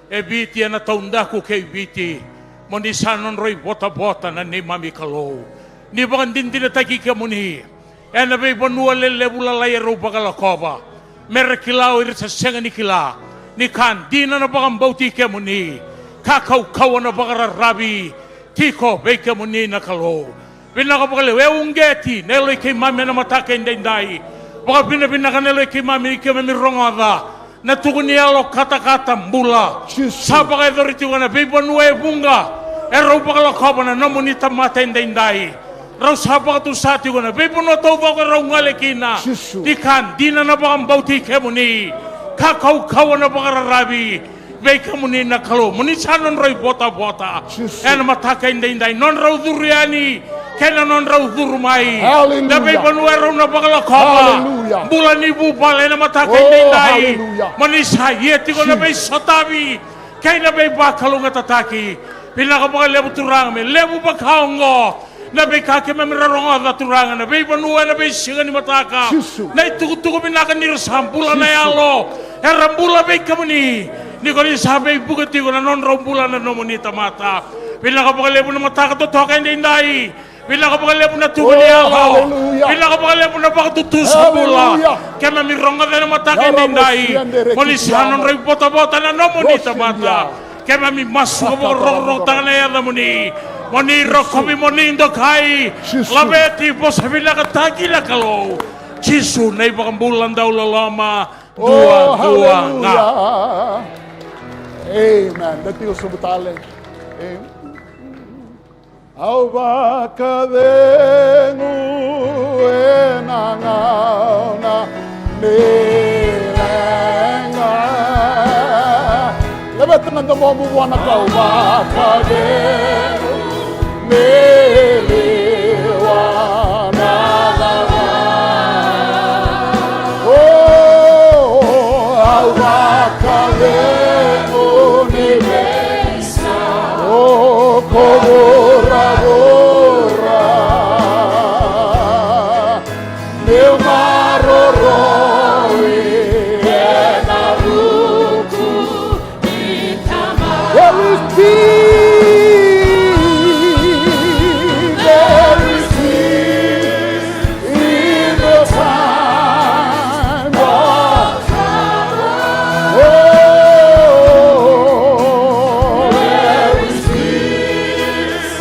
e biti na taundaku kay biti moni sanon roi bota na neimami Kalou ni bangandin tinatagi kemuni. E na bei bonua levu lalai rupa kalakoba. Merekilau irsa senga nikila. Nikan dina na bakang bauti kemuni. Cakau na bakararabi. Tiko bei kemuni na Kalou. Vinaka pakale ungeti nelo iki mami na mataka indai. Baka vinaka nelo iki mami kemami rongada. Na tukuni alo kata bula. Sapa kay doriti wana bei bonua bunga. E rupa kalakoba na nomuni tamata indai. Rau sapa tu sati ko na bepo no taudua rau ngale kina dikan dina na bakang bauti kemuni Cakau na bakararabi bei kemuni na Kalou muni sanon roi bota en mataka indai non rau duriani kena non rau durmai na bei panuero na bakalakoba bulan ibu bale na mataka indai muni sayeti ko na bei sotabi kena bei Kalou ngatataki pinaka levu turang me levu bakaongo na be kake memerong ada turanga na be banua na be singa ni mataka na tuku binaka ni rasampula na yalo rambula be kemuni ni ko ni sabe bugati ko na non rambula na nomuni tamata pinaka pakalebu na mataka to toka indai pinaka pakalebu na tuku ni yalo Ila ka pakale mo na pakatutus sa bula. Kaya mamironga na mataka nindai. Polisianon rin bota-bota na nomuni Tamada. Kaya mami masu ka mo rong-rong na yan muni. Moniro kami monindo kai. Labeti vosa vinaka takila Kalou. Jisu na ibang bulan daw lalama. Dua nga. Amen. Dati ko subutale. Amen. Au vakacegu enangauna nilenga. Lebet nanda mo buwana kau vakacegu niliwana. Oh, au vakacegu nilenga. Oh, Bora, meu maroroi é na Lotu e Tamada. There is peace in the time of trouble. Oh, there is peace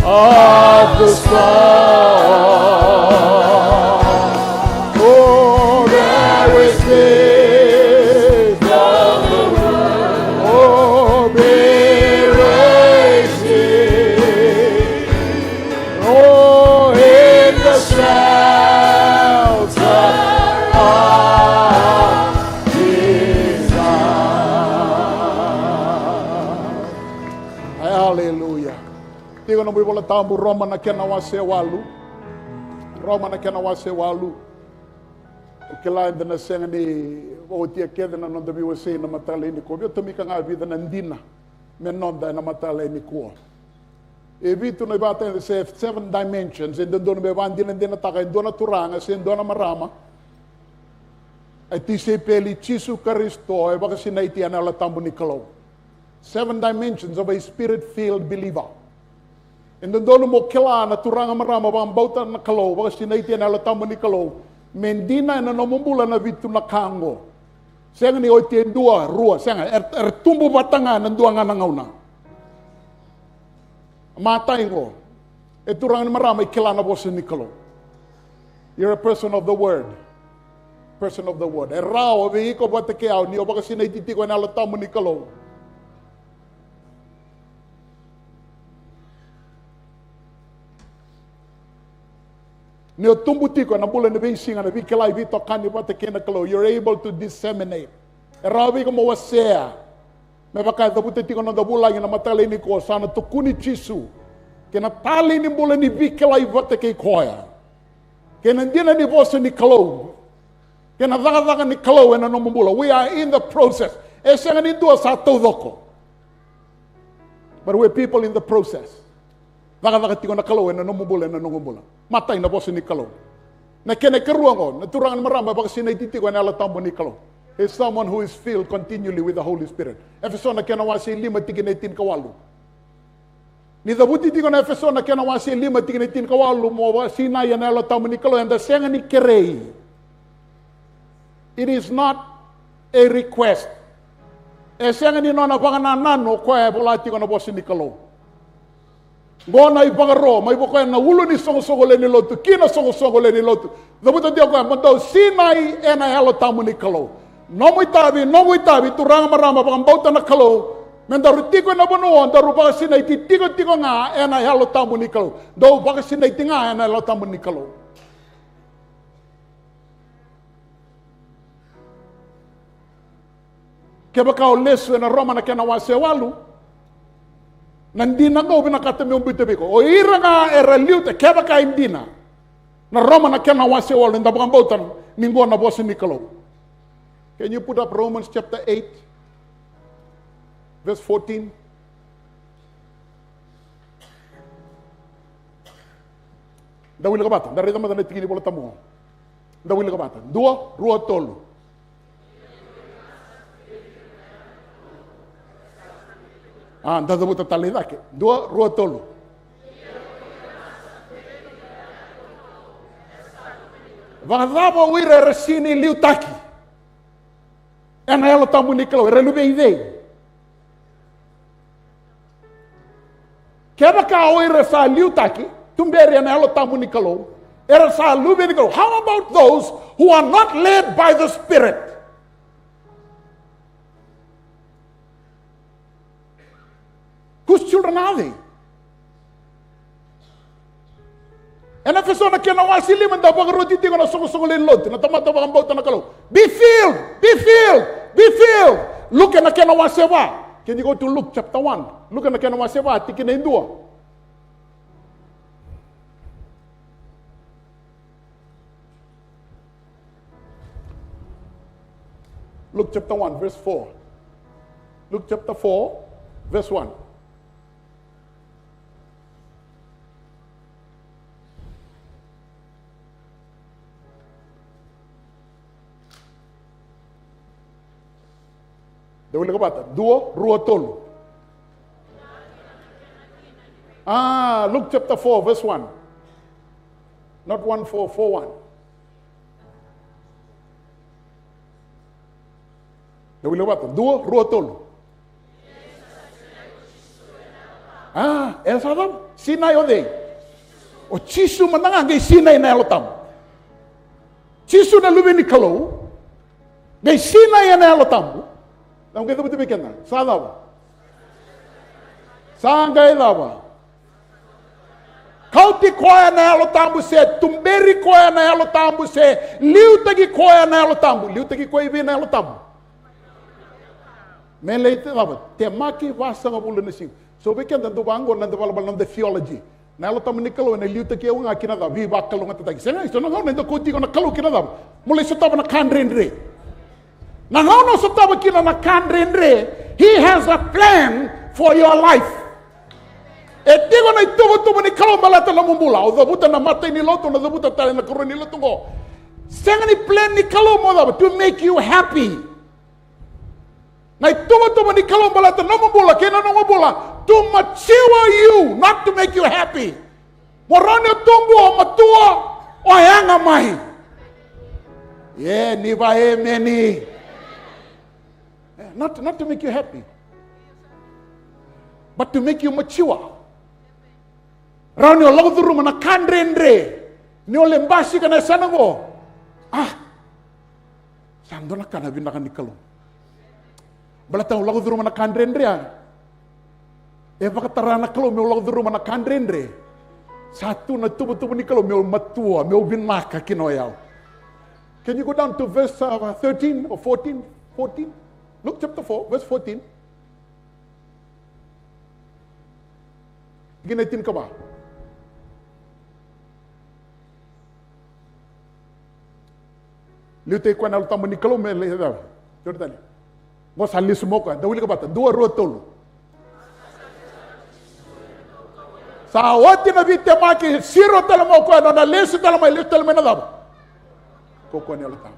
of the storm. Oh, there is peace of the world. Oh, be racing. Oh, in the shelter of His arms. Hallelujah. Tiko na bibola tambu Roma na kena wase walu. Roma na kena wase walu. O que lá ainda na cena ni o tia queda na não devia ser na matala nikua. Eu também que a vida na ndina. Menonda na matala nikua. E vitu na bata in the 7 dimensions. E dono be vandina ndina taka ndona turanga se ndona marama. E ti se peli Chisu Kristo e baka sinaiti ana la tambu ni Kalou. 7 dimensions of a spirit-filled believer. En dan dono mo kila na turanga marama bang bauta na Kalou, baka sinaiti na latamo ni Kalou, mendina na nomumbula na vitu na kango. Senga ni oite dua, rua, senga, tumbu batanga ng dua nga nangauna. Matay ko, e turanga ni marama kila na bosa ni Kalou. You're a person of the word. Person of the word. E rao, abihi ko bata kiaw, niyo baka sinaiti ko na latamo ni Kalou. Neo tumbutiko na bula na singa na bikilay vito kani bata kena Kalou. You're able to disseminate. Erabi ko mawasea. Me baka dabuti tiko na dabula na matali ni ko sana tukuni Chisu. Kena tali ni bula ni bikilay bata kay koya. Kena ndina ni vosa ni Kalou. Kena daga ni Kalou na nomula. We are in the process. E senga ni dua sa taucoko. But we're people in the process. Daga tiko na Kalou na nomula na nomula. Matay na bosa ni Kalou. Na kene keruango, na turangan marama baka sinaititiko na alatambo ni Kalou. Is someone who is filled continually with the Holy Spirit. Efeso na kena wasi 5:18 kawalu. Ni dabuti tiko na Efeso na kena wasi 5:18 kawalu mo wa sinaya na alatambo ni Kalou and the senga ni kerei. It is not a request. E senga ni nona pangananano kwa bola tiko na bosa ni Kalou. Gona ipagaro, may bukoy na ulo ni songo-songo le ni Lotu, kina songo-songo le ni Lotu. Dabuta diyo ko, mandaw sinay ena halo tamu ni Kalou. Nomoy tabi, turang marama pang bauta na Kalou. Mendaru tiko na bunuon, daru baka sinay tiko nga ena halo tamu ni Kalou. Daw baka sinay tinga ena halo tamu ni Kalou. Kevaka o lesu na Roma na kena wase walu. Nandina ko binakatami yung bitibiko. O ira nga eraliute, Kevaka indina. Na Roma na kena wase walu, hindi bakang bautan, ninggo na bosa ni Kalou. Can you put up Romans chapter 8, verse 14? Dawil ka bata, darita mo na tingin bola tamo. Dawil ka bata, rua tolo. Dada buta talidake. Rua tolo. Vakadava uira resini liutaki. Ena elo tamu ni Kalou, era lube idei. Kevaka uira sa liutaki, tumberi ena elo tamu ni Kalou, era sa lube ni Kalou. How about those who are not led by the Spirit? Whose children are they? And if it's on a kena wasili man da bagaroti tingo na songo len Lotu na tamata ba ambauta na Kalou. Be filled, be filled, be filled. Look at na kena wasewa. Can you go to Luke chapter 1? Look at na kena wasewa tikina indua. Luke chapter 1 verse 4. Luke chapter 4 verse 1. Dawili ka bata? Duo, rua tolu. Luke chapter 4, verse 1. Not 1, 4, 4, 1. Dawili ka bata? Duo, rua tolu. Esa tam? Sinay o day. O chisu mananga ngay sinay na elotam. Chisu na lubi ni Kalou. Ngay sinay na elotam. Não quer muito pequena. Sadava. Sangai dava. Kauti koya na elo tambu se, tumberi koya na elo tambu se, liutagi koya na elo tambu, liutagi koya vi na elo tambu. Men leite dava. Temaki vasa ngabulu nasi. So pequena do bango na develop on the theology. Na elo tambu ni Kalou na liutagi eu nga kina dava. Vi Kalou nga tatagi. Senga isto na ngau na koti ko na Kalou kina dava. Mulai sotaba na kandrendre. He has a plan for your life. E tigo na itubo ni Kalou malata na mumbula. O dabuta na mata ni Lotu na dabuta tali na kuro ni Lotu go. Senga ni plan ni Kalou mo daba to make you happy. Na itubo ni Kalou malata na mumbula kena na mumbula to mature you, not to make you happy. Morani tumbu o matua o yanga mai. Ni va meni. Not to make you happy, but to make you mature. Rani o lagu duru mana kandrendre, ni o lembasi kana sana go. Sandona kana vinaka ni Kalou. Balata o lagu duru mana kandrendre e veitaratara na Kalou me o lagu duru mana kandrendre. Satu na tubu ni Kalou me o matua, me o vinaka kino yao. Can you go down to verse 13 or 14? 14? Luke chapter 4, verse 14. Ginatin ka ba? Liutay ko na utang ni Kalou me levu. Jordan. Mo sali sumoka, dawili ka ba? Dua rotolo. Sa wati na bitemaki siro talamo ko na lesu talamo na dab. Koko ni utang.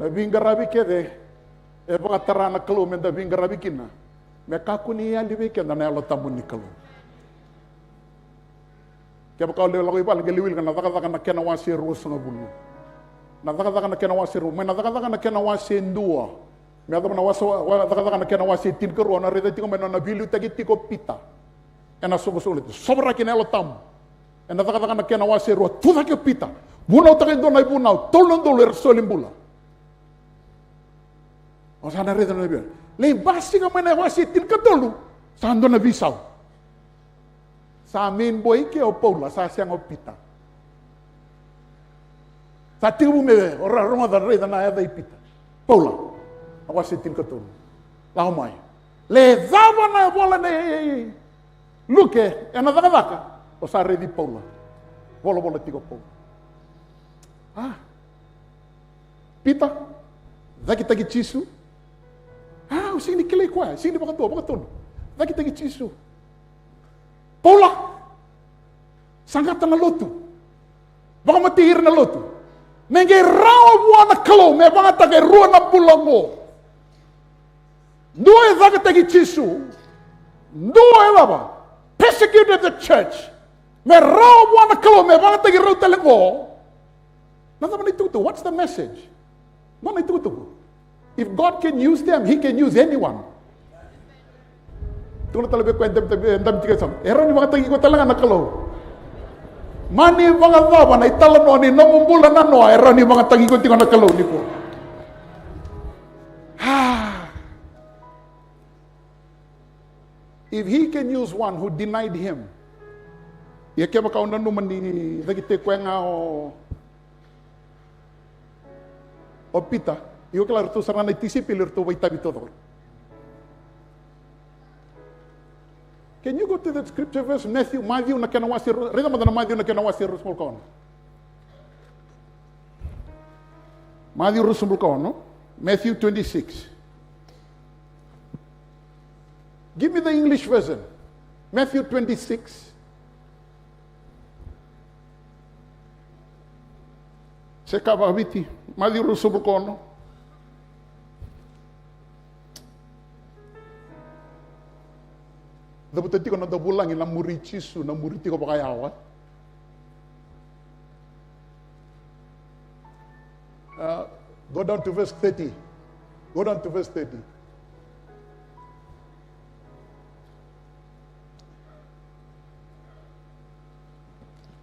Na bingarabi kede. E veitaratara na Kalou me da vingarabi kina. Me kaku ni ali be kena na elo tamu ni Kalou. Kevaka le lagu ibal ngeliwil kana vakavaka na kena wasi rusa ngabulu. Na vakavaka na kena wasi ru, me na vakavaka na kena wasi ndua. Me ado na wasa vakavaka na kena wasi tiko na rede tiko me na vilu tagi tiko pita. Ena sogo sobra kina elo tamu. Ena vakavaka na kena wasi ru, tuda ke pita. Bunau tagi do na bunau, tolon do le solimbula. O sana reda na biar. Lei basi ka mana wasi tin katolu. Sando na bisau. Sa amin boy ke o Paula sa siang o pita. Sa tibu me ora ronga da reda na eda pita. Paula. Wasi tin katolu. La mai. Le dava na bola ne luke e na daka. O sa redi Paula. Bola tiko Paula. Pita. Daki tagi chisu. Sini kilay ko sini bakaton. Daki tagi chisu. Paula. Sangat na Lotu. Baka matihir na Lotu. Mengay rawa buwan na Kalou, may mga tagay ruwa na bulang mo. Doe daki tagi chisu. Doe baba. Persecuted the church. May rawa buwan na Kalou, may mga tagi ruwa talago. What's the message? If God can use them, He can use anyone. Tunggu talaga ko endam tiga sam. Era ni mga tagi ko talaga nakalo. Mani mga lava na italan mo ni namumbula na no. Era ni mga tagi ko tiga nakalo ni ko. If He can use one who denied Him, ia Kevaka na naman ni nagite ko nga o pita. Iyo claro tu sarana itisipilir tu veitabitodor. Can you go to that scripture verse? Matthew na kinawasi. Rida mo na Matthew na kinawasi rusmul kaon. Matthew rusmul kaon, no? Matthew 26. Give me the English version. Matthew 26. Vakaviti. Matthew rusmul kaon, no? Dapat tadi kau bulang ilang murichisu, na muriti ko pakayawa. Go down to verse 30. Go down to verse 30.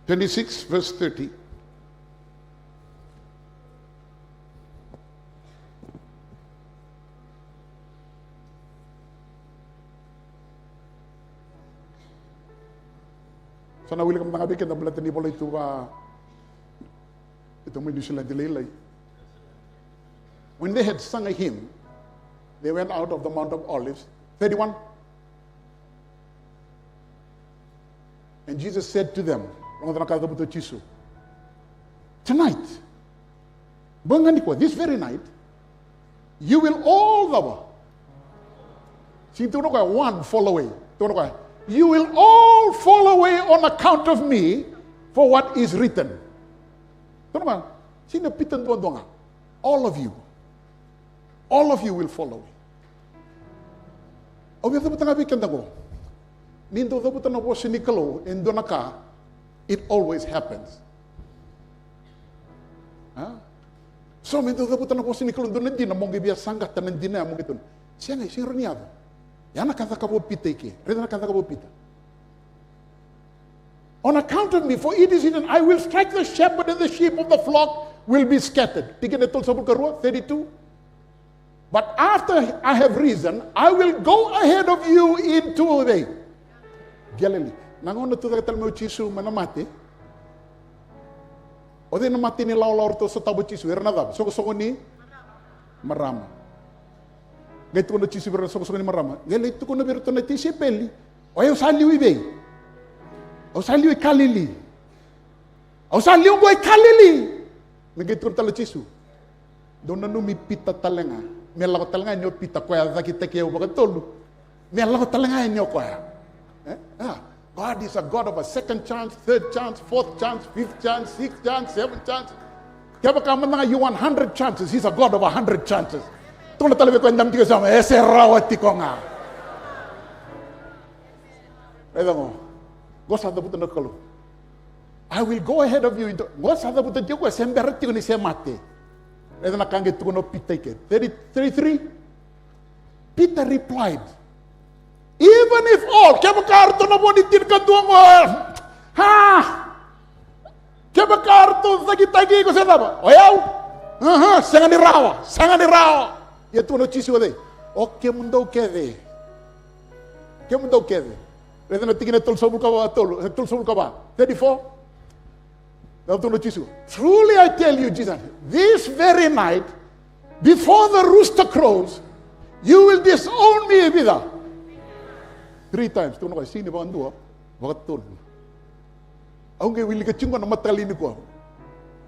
Verse 30. So nawili kami nakabikin na bulatan ni Polo ito may sila dililay. When they had sung a hymn, they went out of the Mount of Olives. 31. And Jesus said to them, tonight, this very night, you will all one fall away. You will all fall away on account of me for what is written. All of you. All of you will fall away. It always happens. So, on account of me, for it is written, I will strike the shepherd and the sheep of the flock will be scattered. 32. But after I have risen, I will go ahead of you into the Galilee. Nangon tu kata mo chisu manamati. O din namati ni law to sa tabo chisu ernada. So ni marama. Gaito ko na chisu pero so ni marama. Gaito ko na berto na tisipeli. O eu saliu ibei. O saliu Kalili. O saliu boy Kalili. Nagaito ko tala chisu. Doon na numipita talenga. Mela ko talenga nyo pita ko ya kita kaya ko tolu. Mela ko talenga nyo ko ya. God is a God of a second chance, third chance, fourth chance, fifth chance, sixth chance, seventh chance. Kevaka man you 100 chances. He's a God of 100 chances. Tunggu talaga ko endam tiga sama. Ese rawat tiko nga. Edango. Gosa da buta nakalo. I will go ahead of you into. Gosa da buta tiyo ko semberat tiyo ni semate. Edan nakangge tuko no pitake. 33. Peter replied, even if all, Kevaka na mo ni tinkaduang Kevaka tagi ko sa ba? Oyaw. Sangan ni rawa. Yato no chisu de. O kemundo kede. Reda na tingin tol sobul ka ba? 34. Yato no chisu. Truly I tell you, Jesus, this very night, before the rooster crows, you will disown me, vida. 3 times. Tuno ko sini ba ando? Bakatol. Ang gawili ka chungo na matalini ko.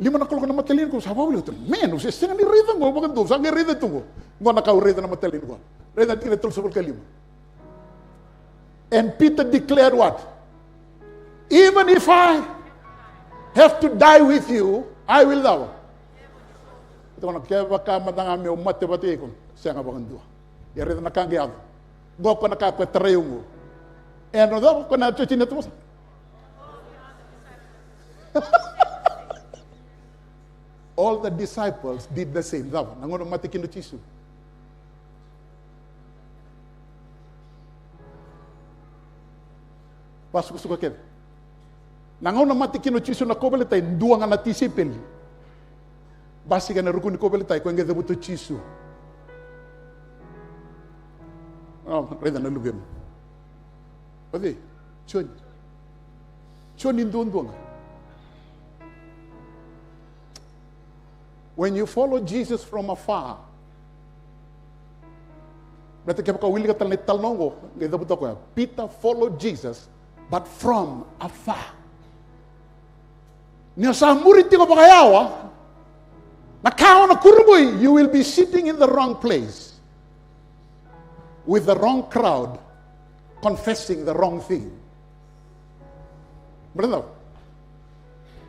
5 na kulo na matalini ko sa bawlo to. Menos ese ni rida mo bakatol. Sa rida tungo. Ngo na ka rida na matalini ko. Rida tinatol sa kalimo. And Peter declared what? Even if I have to die with you, I will die. Ito na Kevaka madanga mi umat bati ko. Siya nga bakando. Yari na kangyag. Go ko nakapatreyo mo. Ano daw ko na tutin ito mo. all the disciples did the same. Daw, nangono matikin no chisu. Pasok suka ken. Nangono matikin no chisu na kobelita duang na tisipel. Basi ka na rukun kobelita ko ngede buto chisu. Oh, reda na lugem. Pati, chon. Chon induang. When you follow Jesus from afar, berarti kaya kau willing katal netal nongo, ngeda buto ko. Peter followed Jesus, but from afar. Niya sa murit ko pakayawa, nakawa na kuruboy, you will be sitting in the wrong place with the wrong crowd, confessing the wrong thing. Brother,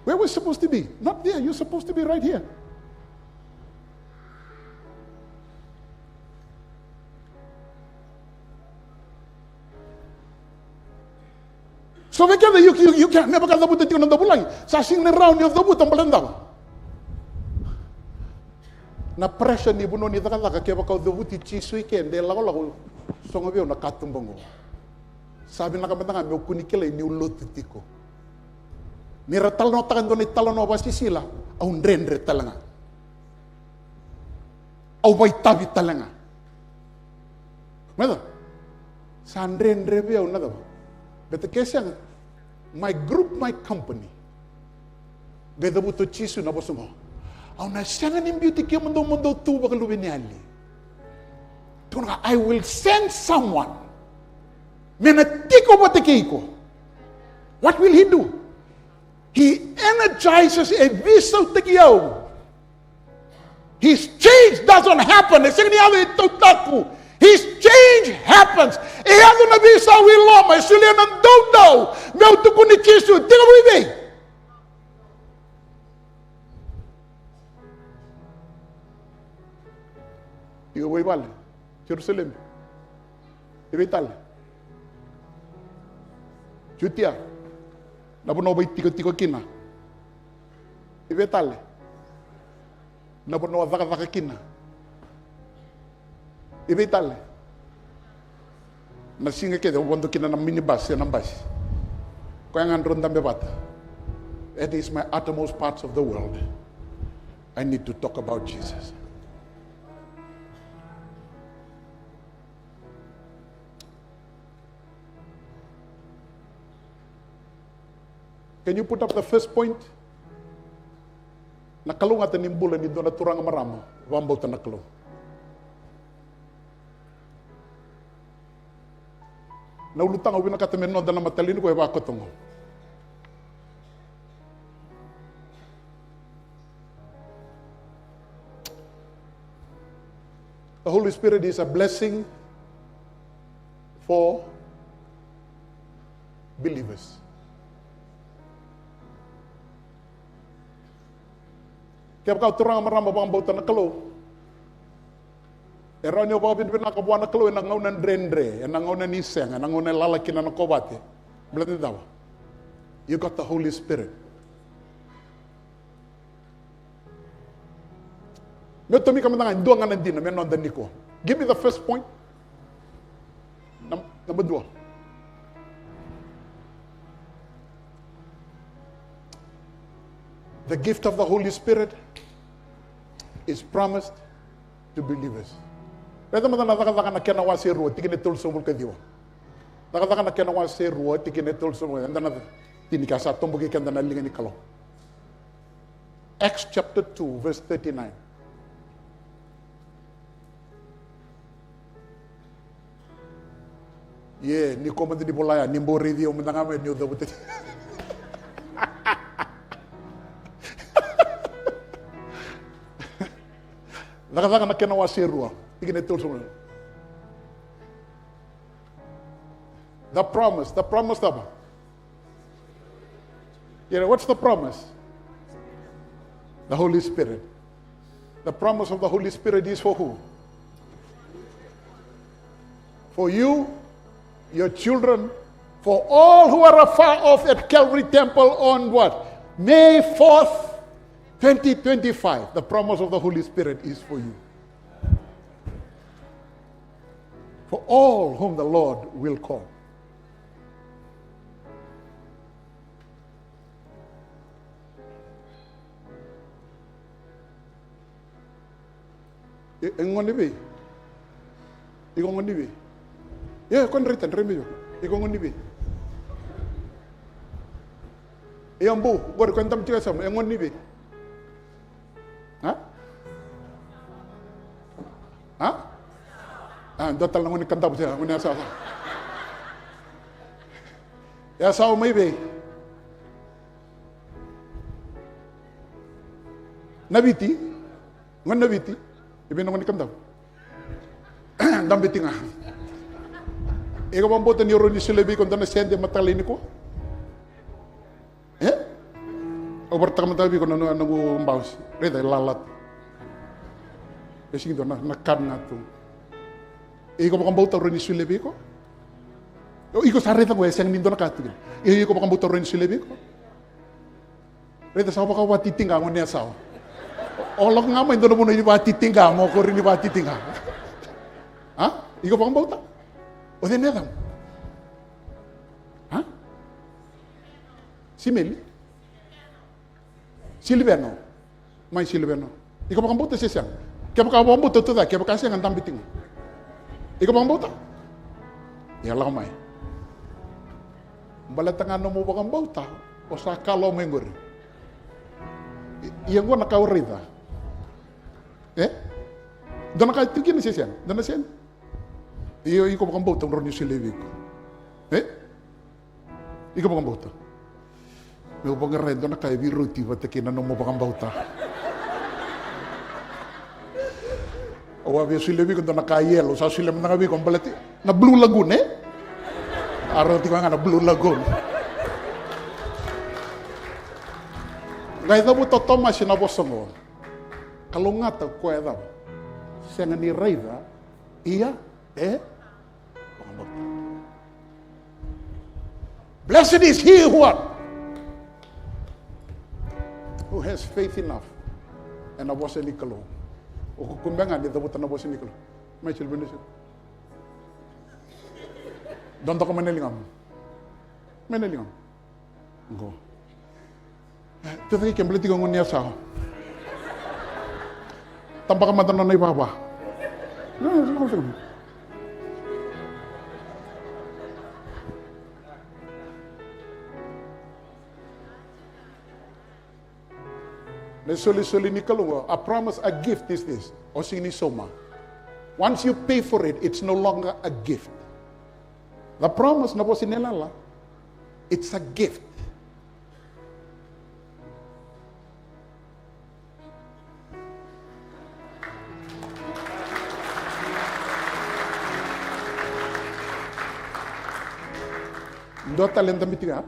where we're supposed to be? Not there. You're supposed to be right here. So we can you can never get the buta tingnan dabulay. Sa sing round of the buta balandaw. Na pressure ni buno ni taka kaya ka the buti chisu weekend de lago songo na katumbongo. Sabi na kamatanga me kunikela ni Lotu tiko. Ni ratal no takan do ni talo no basi sila au ndrendre talanga. Au tabi talanga. Meda. Sa ndrendre be au nada. But the my group, my company, gada buto chisu na bosumo. Au na siya ng beauty kaya mundo tu bakalubinyali. Tunga, I will send someone. Mena tiko ba ko? What will he do? He energizes a vessel tikiyaw. His change doesn't happen. His change happens. E ano na bisa wiloma, sulia ng daw, meu tuko ni Chisu, tingnan mo ibig. Ikaw mo ibal, Jerusalem, ibital. Jutia, napuno ba tiko kina? Ibital. Napuno vakavaka kina? Ibital. Nasinga kede wando kina na minibus ya nambas. Kaya nga ronda bebata. It is my uttermost parts of the world. I need to talk about Jesus. Can you put up the first point? Nakalung at nimbulan ni doon naturang maramo. Wambaw ta nakalung. Naulutang awin na katamin na matalino ko iba ko tungo. The Holy Spirit is a blessing for believers. Kaya kau turang maramba bang bautan na Kalou. Eranyo ba bin nakabuan na Kalou nang ngaunan drendre, nang ngaunan iseng, nang ngaunan lalaki na nakobate. Belati daw. You got the Holy Spirit. Meto mi kamandangan dua nga din na menon dan nikua. Give me the first point. Number 2. The gift of the Holy Spirit is promised to believers. Pero nakataka na kinawa si Ruo, tikin itul sumul ka diwa. Nakataka na kinawa si Ruo, tikin itul sumul. Anda na tinikasa, tumbugi ka na lingan ni Kalou. Acts chapter 2, verse 39. Yeah, ni komando di bolaya, nimbo review mo nga niyo daw buti. Nakataka na kinawa si Ruo. The promise of what's the promise? The Holy Spirit. The promise of the Holy Spirit is for who? For you, your children, for all who are afar off at Calvary Temple on what? May 4th, 2025, the promise of the Holy Spirit is for you. For all whom the Lord will call. Ngonibe. Iko ngonibe. Yeah, kon rita remeyo. Iko ngonibe. Yambo, gor kon tam tiga sam ngonibe. Ha? Ha? Ah, dotal ngoni kandab sa ngoni asa. Ya sao mai be. Nabiti. Ngon nabiti. Ibe ngoni kandab. Dam bitinga. Ego bambote ni roni selebi kon dana sende matali ni ko. O bertakam tabi kon anu mbaus. Reda lalat. Besing do nakan ngatu. Ego bambote roni selebi ko. O iko sareta ko eseng nindo nakatu. Ego bambote roni selebi ko. Reda sa ka wati tinga ngon ya sao. Olok ngama indo mo ni wati tinga mo ko rini wati tinga. Ha? Iko bambote. O de nada. Ha? Simeli? Silvano. Mai Silvano. Iko bang bota sesiang. Kevaka bang bota tu dah. Kevaka siang antam biting. Iko bang bota. Ya lah mai. Bala tengah nomu bang bota. Osa Kalou mengur. Yang gua nak kau rida. Dona kau tinggi ni sesiang. Dona siang. Iyo iko bang bota ngoroni sileviko. Iko bang bota. Meu bangarendo na kai viruti vate kina no mo bangambauta. O avio silevi ko na kai yelo sa silem na gabi ko balati na Blue Lagoon Aro ti nga na Blue Lagoon. Gai da buto Thomas na bosongo. Kalungata ko eda. Senga ni reida iya bangambauta. Blessed is he who has faith enough and na vosa ni Kalou. O kumbanga ni dabuta na vosa ni Kalou. May chilbene siya. Donto ko manelingam. Manelingam. Go. Totally kembali tiga ngunya sa. Tampak matan na ibaba. No. Soli ni Kalou, a promise, a gift is this. O sini soma. Once you pay for it, it's no longer a gift. The promise na po sinilala, it's a gift. Do talenta mitiga.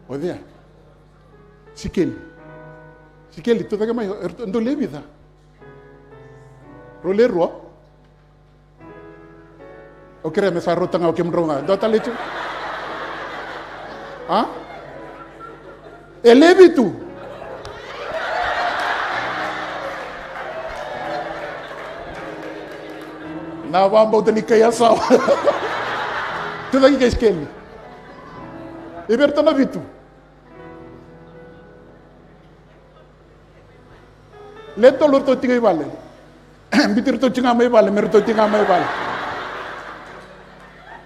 O dia. Sikeli tu taga mai ndo lebida. Rolero. O kere me sa rotanga o kemronga. Do talechu. Ha? Elebitu. Na wambo tani kaya sa. Tu lagi ke skeli. Iberta na bitu. Leto lurto tinga ibale. Bitir to tinga mai bale, merto tinga mai bale.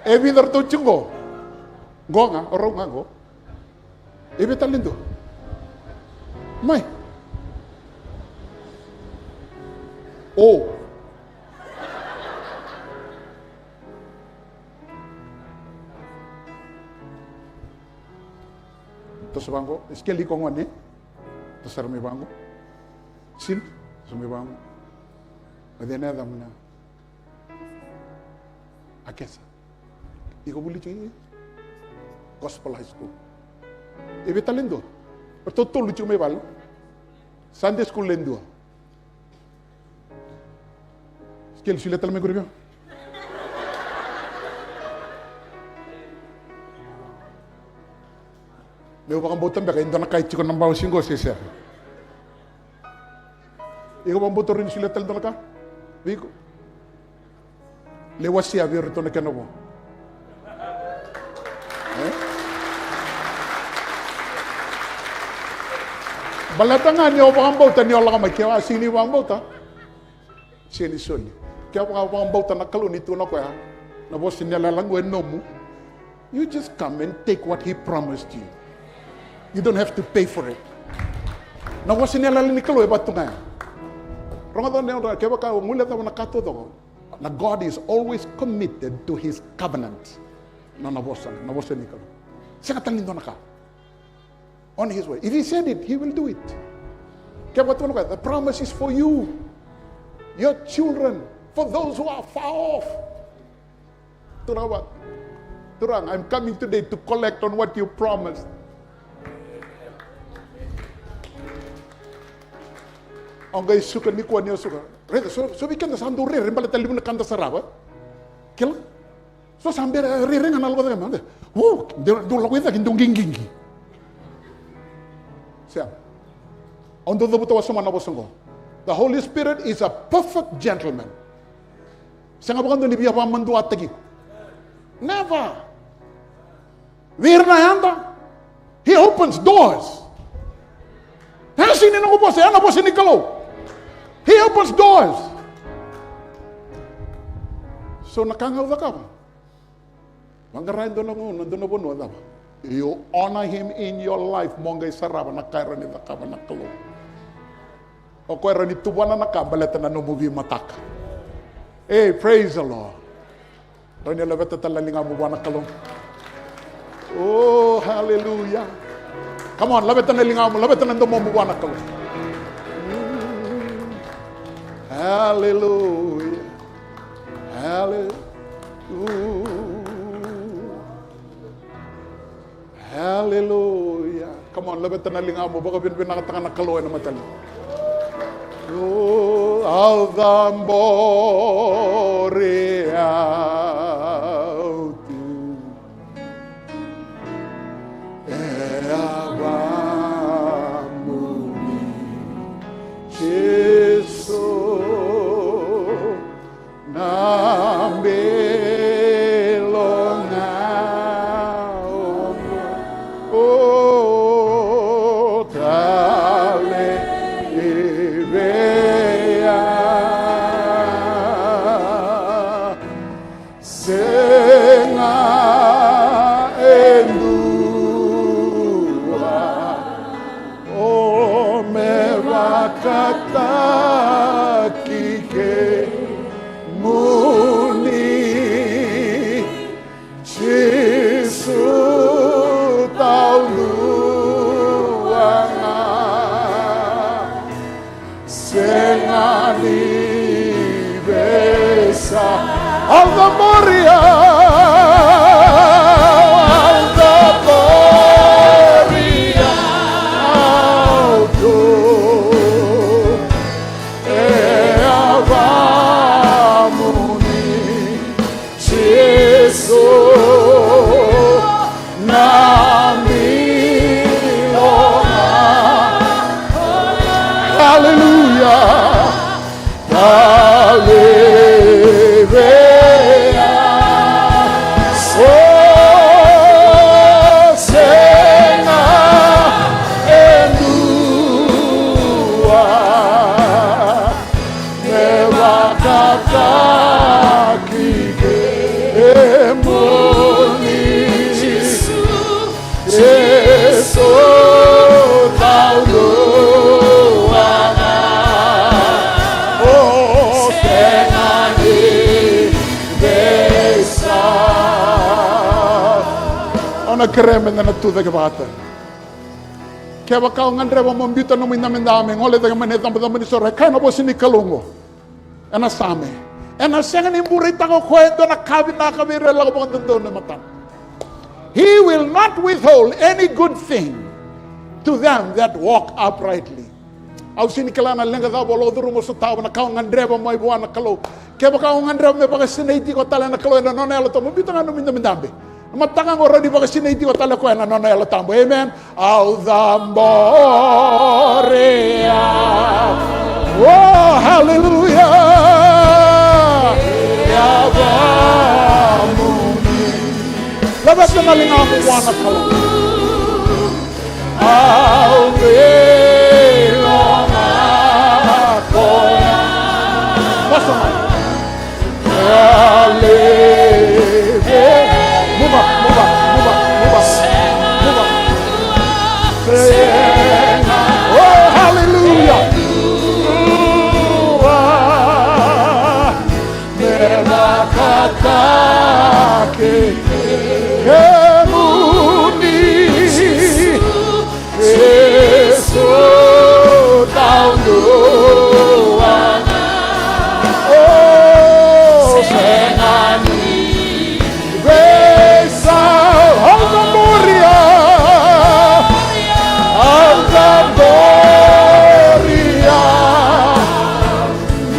Ebi to chingo. Gonga, oronga go. Ebi talento. Mai. Oh. To bango, skeli kongwane. To sarme bango. Sim, sumibang. Adena damna. Akesa. Iko buli chingi. Gospel High School. Ibe talendo. Pertotol lucu me bal. Sunday school lendo. Skel sile talme gurbio. Meu bakang botan beka indo na kai tiko na mbao singo sese. Iko bang boto rin sila tel do na ka? Biko. Lewasi avir to na kenobo. Balatangan niyo bakang botan niyo lang may kaya sini bang botan. Sini solia. Kaya bakang botan na Kalou ni tuna ko ya. Na boss niya lang nomu. You just come and take what he promised you. You don't have to pay for it. Na boss niya lang ni Kalou ba tunga. Ronga do ne Kevaka ngule ta na kato do. Na God is always committed to his covenant. Na boss ni Kalou. Saka talindo na ka. On his way. If he said it, he will do it. The promise is for you, your children, for those who are far off. Turang, I'm coming today to collect on what you promised. Angay suka nikua niya suka. So we can sandu re bala talim na kanta saraba. Kila. So sambil re ngan algo de mande. Do lagu ita kindung gingi. The Holy Spirit is a perfect gentleman. Never. He opens doors. He opens doors. So nakangaw ka ba? Mangarain doon lang nandun na buno daw. You honor him in your life. Mongay saraba na kaira ni Vakaviti na Kalou. O kaira ni tubuan na nakabaleta na nomuni mataka. Hey, praise the Lord. Doon yung labeta talalinga mo buwan na Kalou. Oh, hallelujah. Come on, labeta na linga mo. Labeta na mo buwan na Kalou. Hallelujah. Hallelujah. Hallelujah. Come on, labet na linga mo. Baka binakataka na Kalou na matali. Oh, Aldambore autu. Eabamuni. Jesu. Nambe. Krem na natuda ke bata. Kevaka gadreva mambita no minamendame ngole de maneta mudamani sore kana bosini Kalou. Ena same. Ena senga ni burita ko kwento na kabina kabira la ko doon na matan. He will not withhold any good thing to them that walk uprightly. Au sini kala na lenga da bolo duru mo sa tawa na kaung gadreva mo ibuan na Kalou. Kevaka gadreva me pagasinay tiko tala na Kalou na nonelo to mambita no minamendame. Mataka ngoro di baka sinay tiko tala ko na nona yalo tambo. Amen. Au damboria. Oh, hallelujah. Yabamuni. Labat na naling ako wana Kalou. Au belonga koya. Masama. Move up. Oh, hallelujah. Kemuni. Taudua. Oh, senani. Veisa. Alzamoria. Alzamoria.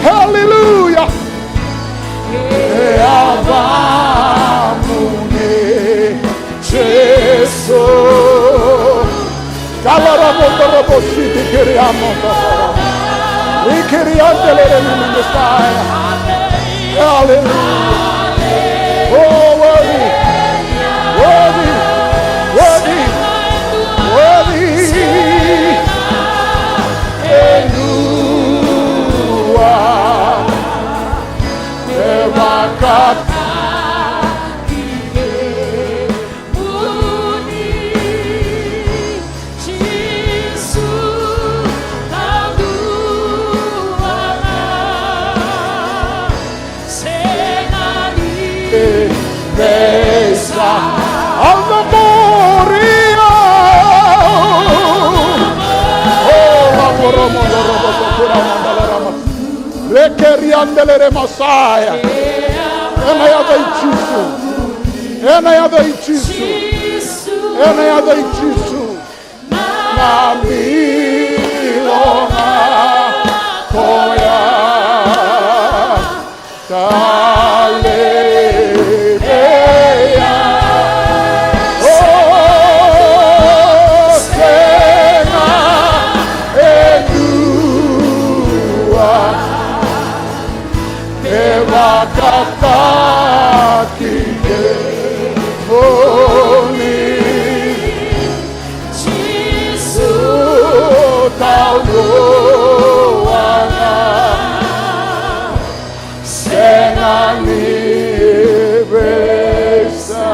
Hallelujah. Avamune. Jesus. Galarabondorobositi kiriamondoro. We kiriandelere. Hallelujah. Oh, worthy. Nikua. Kevaka. Veisa. Alzamoria. Oh, Rekeriandelere Messiah. And I have a Jesus. Namilonga koya. Kalebeya. Oh, sena edua. Vakaviti. Kemuni. Taudua. Senani veisa.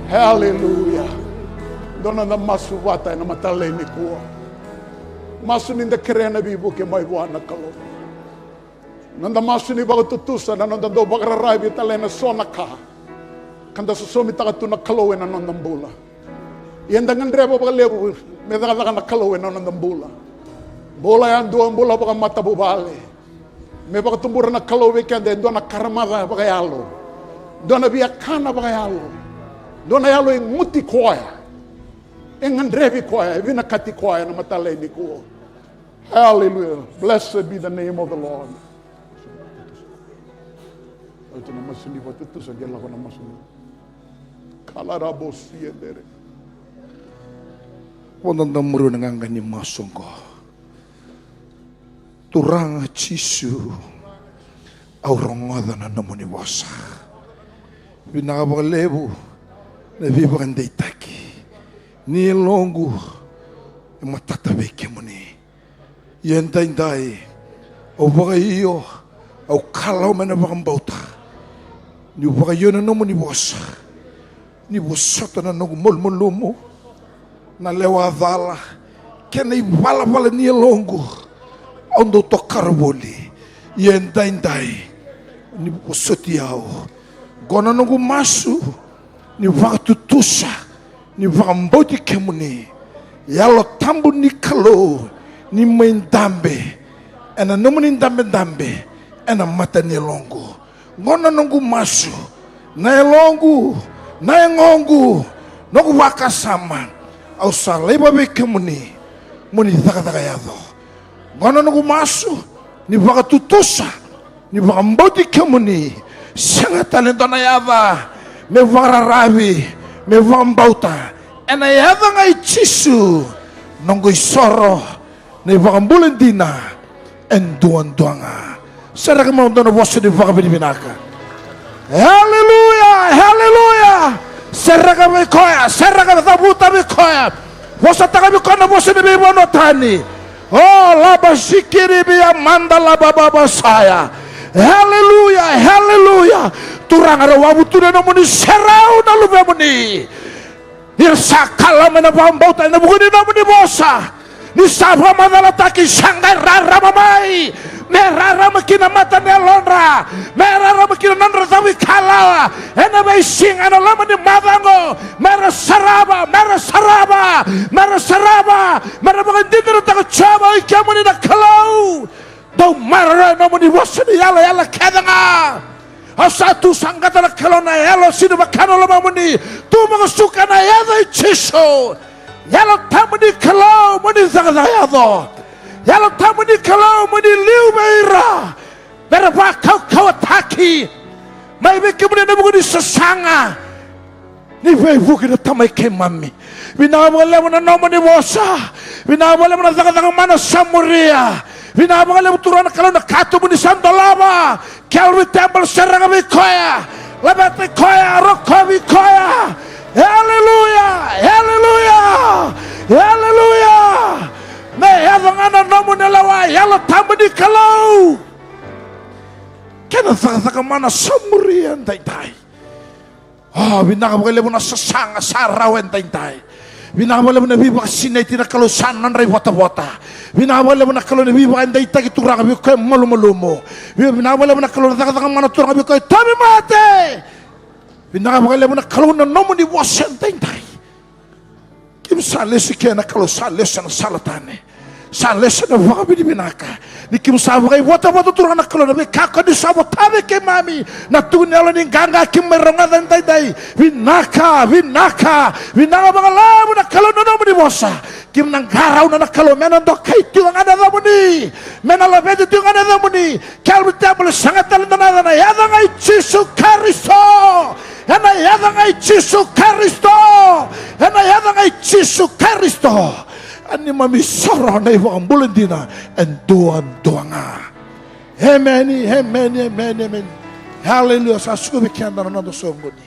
Hallelujah. Dona na masu vata na matale nikua. Masu ninda kerena bibu ke mai wana Kalou. Nanda masu ni bago tutusa na nanda do bagrarai bi tale na sonaka. Kanda susomi taka tu na Kalou na nanda bula. Yenda ngandrebo baga levu me daga na Kalou na nanda bula. Bola yang dua bola baga mata bubale. Me baga tumbura na Kalou weekend do na karamada baga yalo. Do na biakana baga yalo. Do na yalo ing muti koya. Engandrevi koya, vinakati koya na matale nikua. Hallelujah. Blessed be the name of the Lord. Ito na masuni pa tutu sa gela ko na masuni. Kalarabo siya dere. Wonang namuro nangangani masong ko. Turang chisu. Aurongada na nomuni vosa. Vinaka levu. Na viva veitaratara. Ni longu matata kemuni. Yendai au iyo au Kalou mana bauta. Ni iyo na nomuni vosa. Ni vosa na nogu molmolumu. Na lewa vala. Kena vala ni longu. Ondo tokaraboli. Yendai ni vosa tiao. Gona nogu masu. Ni vakatutusa. Ni vamboti kemuni. Yalo tambu ni Kalou. Ni main dambe. Ena nomuni dambe. Ena mata ni longu. Ngona nongu masu. Na longu. Na ngongu. Nogu wakasama. Au saleba be kemuni. Muni taka yado. Ngona nongu masu. Ni vakatutusa. Ni vamboti kemuni. Sanga talento na yava. Me vararavi. Me vambauta. Ena yava ngai chisu. Nongoi soro. Ne vakambulendina. En duan-duanga. Saraka mau dono vosa di Vakaviti vinaka. Hallelujah. Hallelujah. Saraka me koya. Saraka me tabuta me koya. Vosa taka me kona vosa di bibono tani. Oh, laba shikiri biya manda laba baba saya. Hallelujah, hallelujah. Turang ada wabu tu na muni serau na lupa muni. Irsa kala mena bambau ta na bukuni na muni vosa. Ni sabha madala taki shangai rara mamai. Me rara makina mata ne lonra. Me rara makina nonra tawi kala. Ena mai sing ana lama ni madango. Mera saraba, mera saraba, mera saraba. Mera bagandina taka chaba kemuni na Kalou. Dau mara nomuni vosa ni yala kadanga. Asatu sanggata na Kalou na yalo sinu bakano lama muni. Tu mga suka na yada ichiso. Yalo tamuni Kalou muni zagazayado. Yalo tamuni Kalou muni liu meira. Bera ba kau ataki. Mai be kemuni na muni sasanga. Ni vevu kina tamai kemami. Binabale mo na nomuni vosa. Binabale mo na zagazang mana samuria. Binabale mo turun na Kalou na kato muni sandalaba. Calvary temple seranga koya. Labate koya rokovi koya. Hallelujah! Hallelujah! Hallelujah! Me yavangana nomuni lawa yalo tamuni Kalou. Kena saka mana samurian tai. Oh, binaka mo na sasanga sarawen tai. Binawala mo na biba sinay tina Kalou sanan ray wata. Binawala mo na Kalou na biba anday tagi turang bi ko malumumo. Binawala mo na Kalou na taka mana turang bi ko tami mate. Binawala mo na Kalou na nomuni vosa tai. Kim salesi kena Kalou salesi na salatane. Salesi na Vakaviti vinaka. Ni kim sabai wata turang na Kalou na bi kako di sabotabe ke mami. Na tunelo ni ganga kim meronga tai. Vinaka. Vinaka bangala mo na Kalou na nomuni vosa. Kim nang garau na Kalou menon do kay tiwang ada namuni. Menala vedi tiwang ada namuni. Calvary temple sangat talenta na yada ngai Yesus Kristo. Ena yada ngai Yesus Kristo. Ena yada ngai Yesus Kristo. Ani mami soro na iwang bulendina en duanga. Amen. Hallelujah. Sa suko bikianda na nando songoni.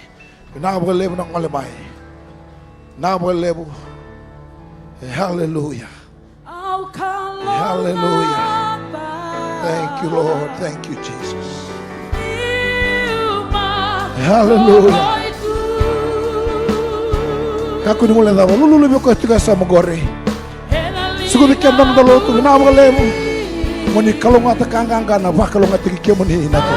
Binabalebu ng alamay. Nabalebu. Hallelujah. Hallelujah. Thank you, Lord. Thank you, Jesus. Hallelujah. Kaku ni mula dawa. Lulu lebih kau tiga sama gore. Suku bikin dalam Lotu. Nabalebu. Muni Kalou ngata kanganga na ba Kalou ngata kemuni na to.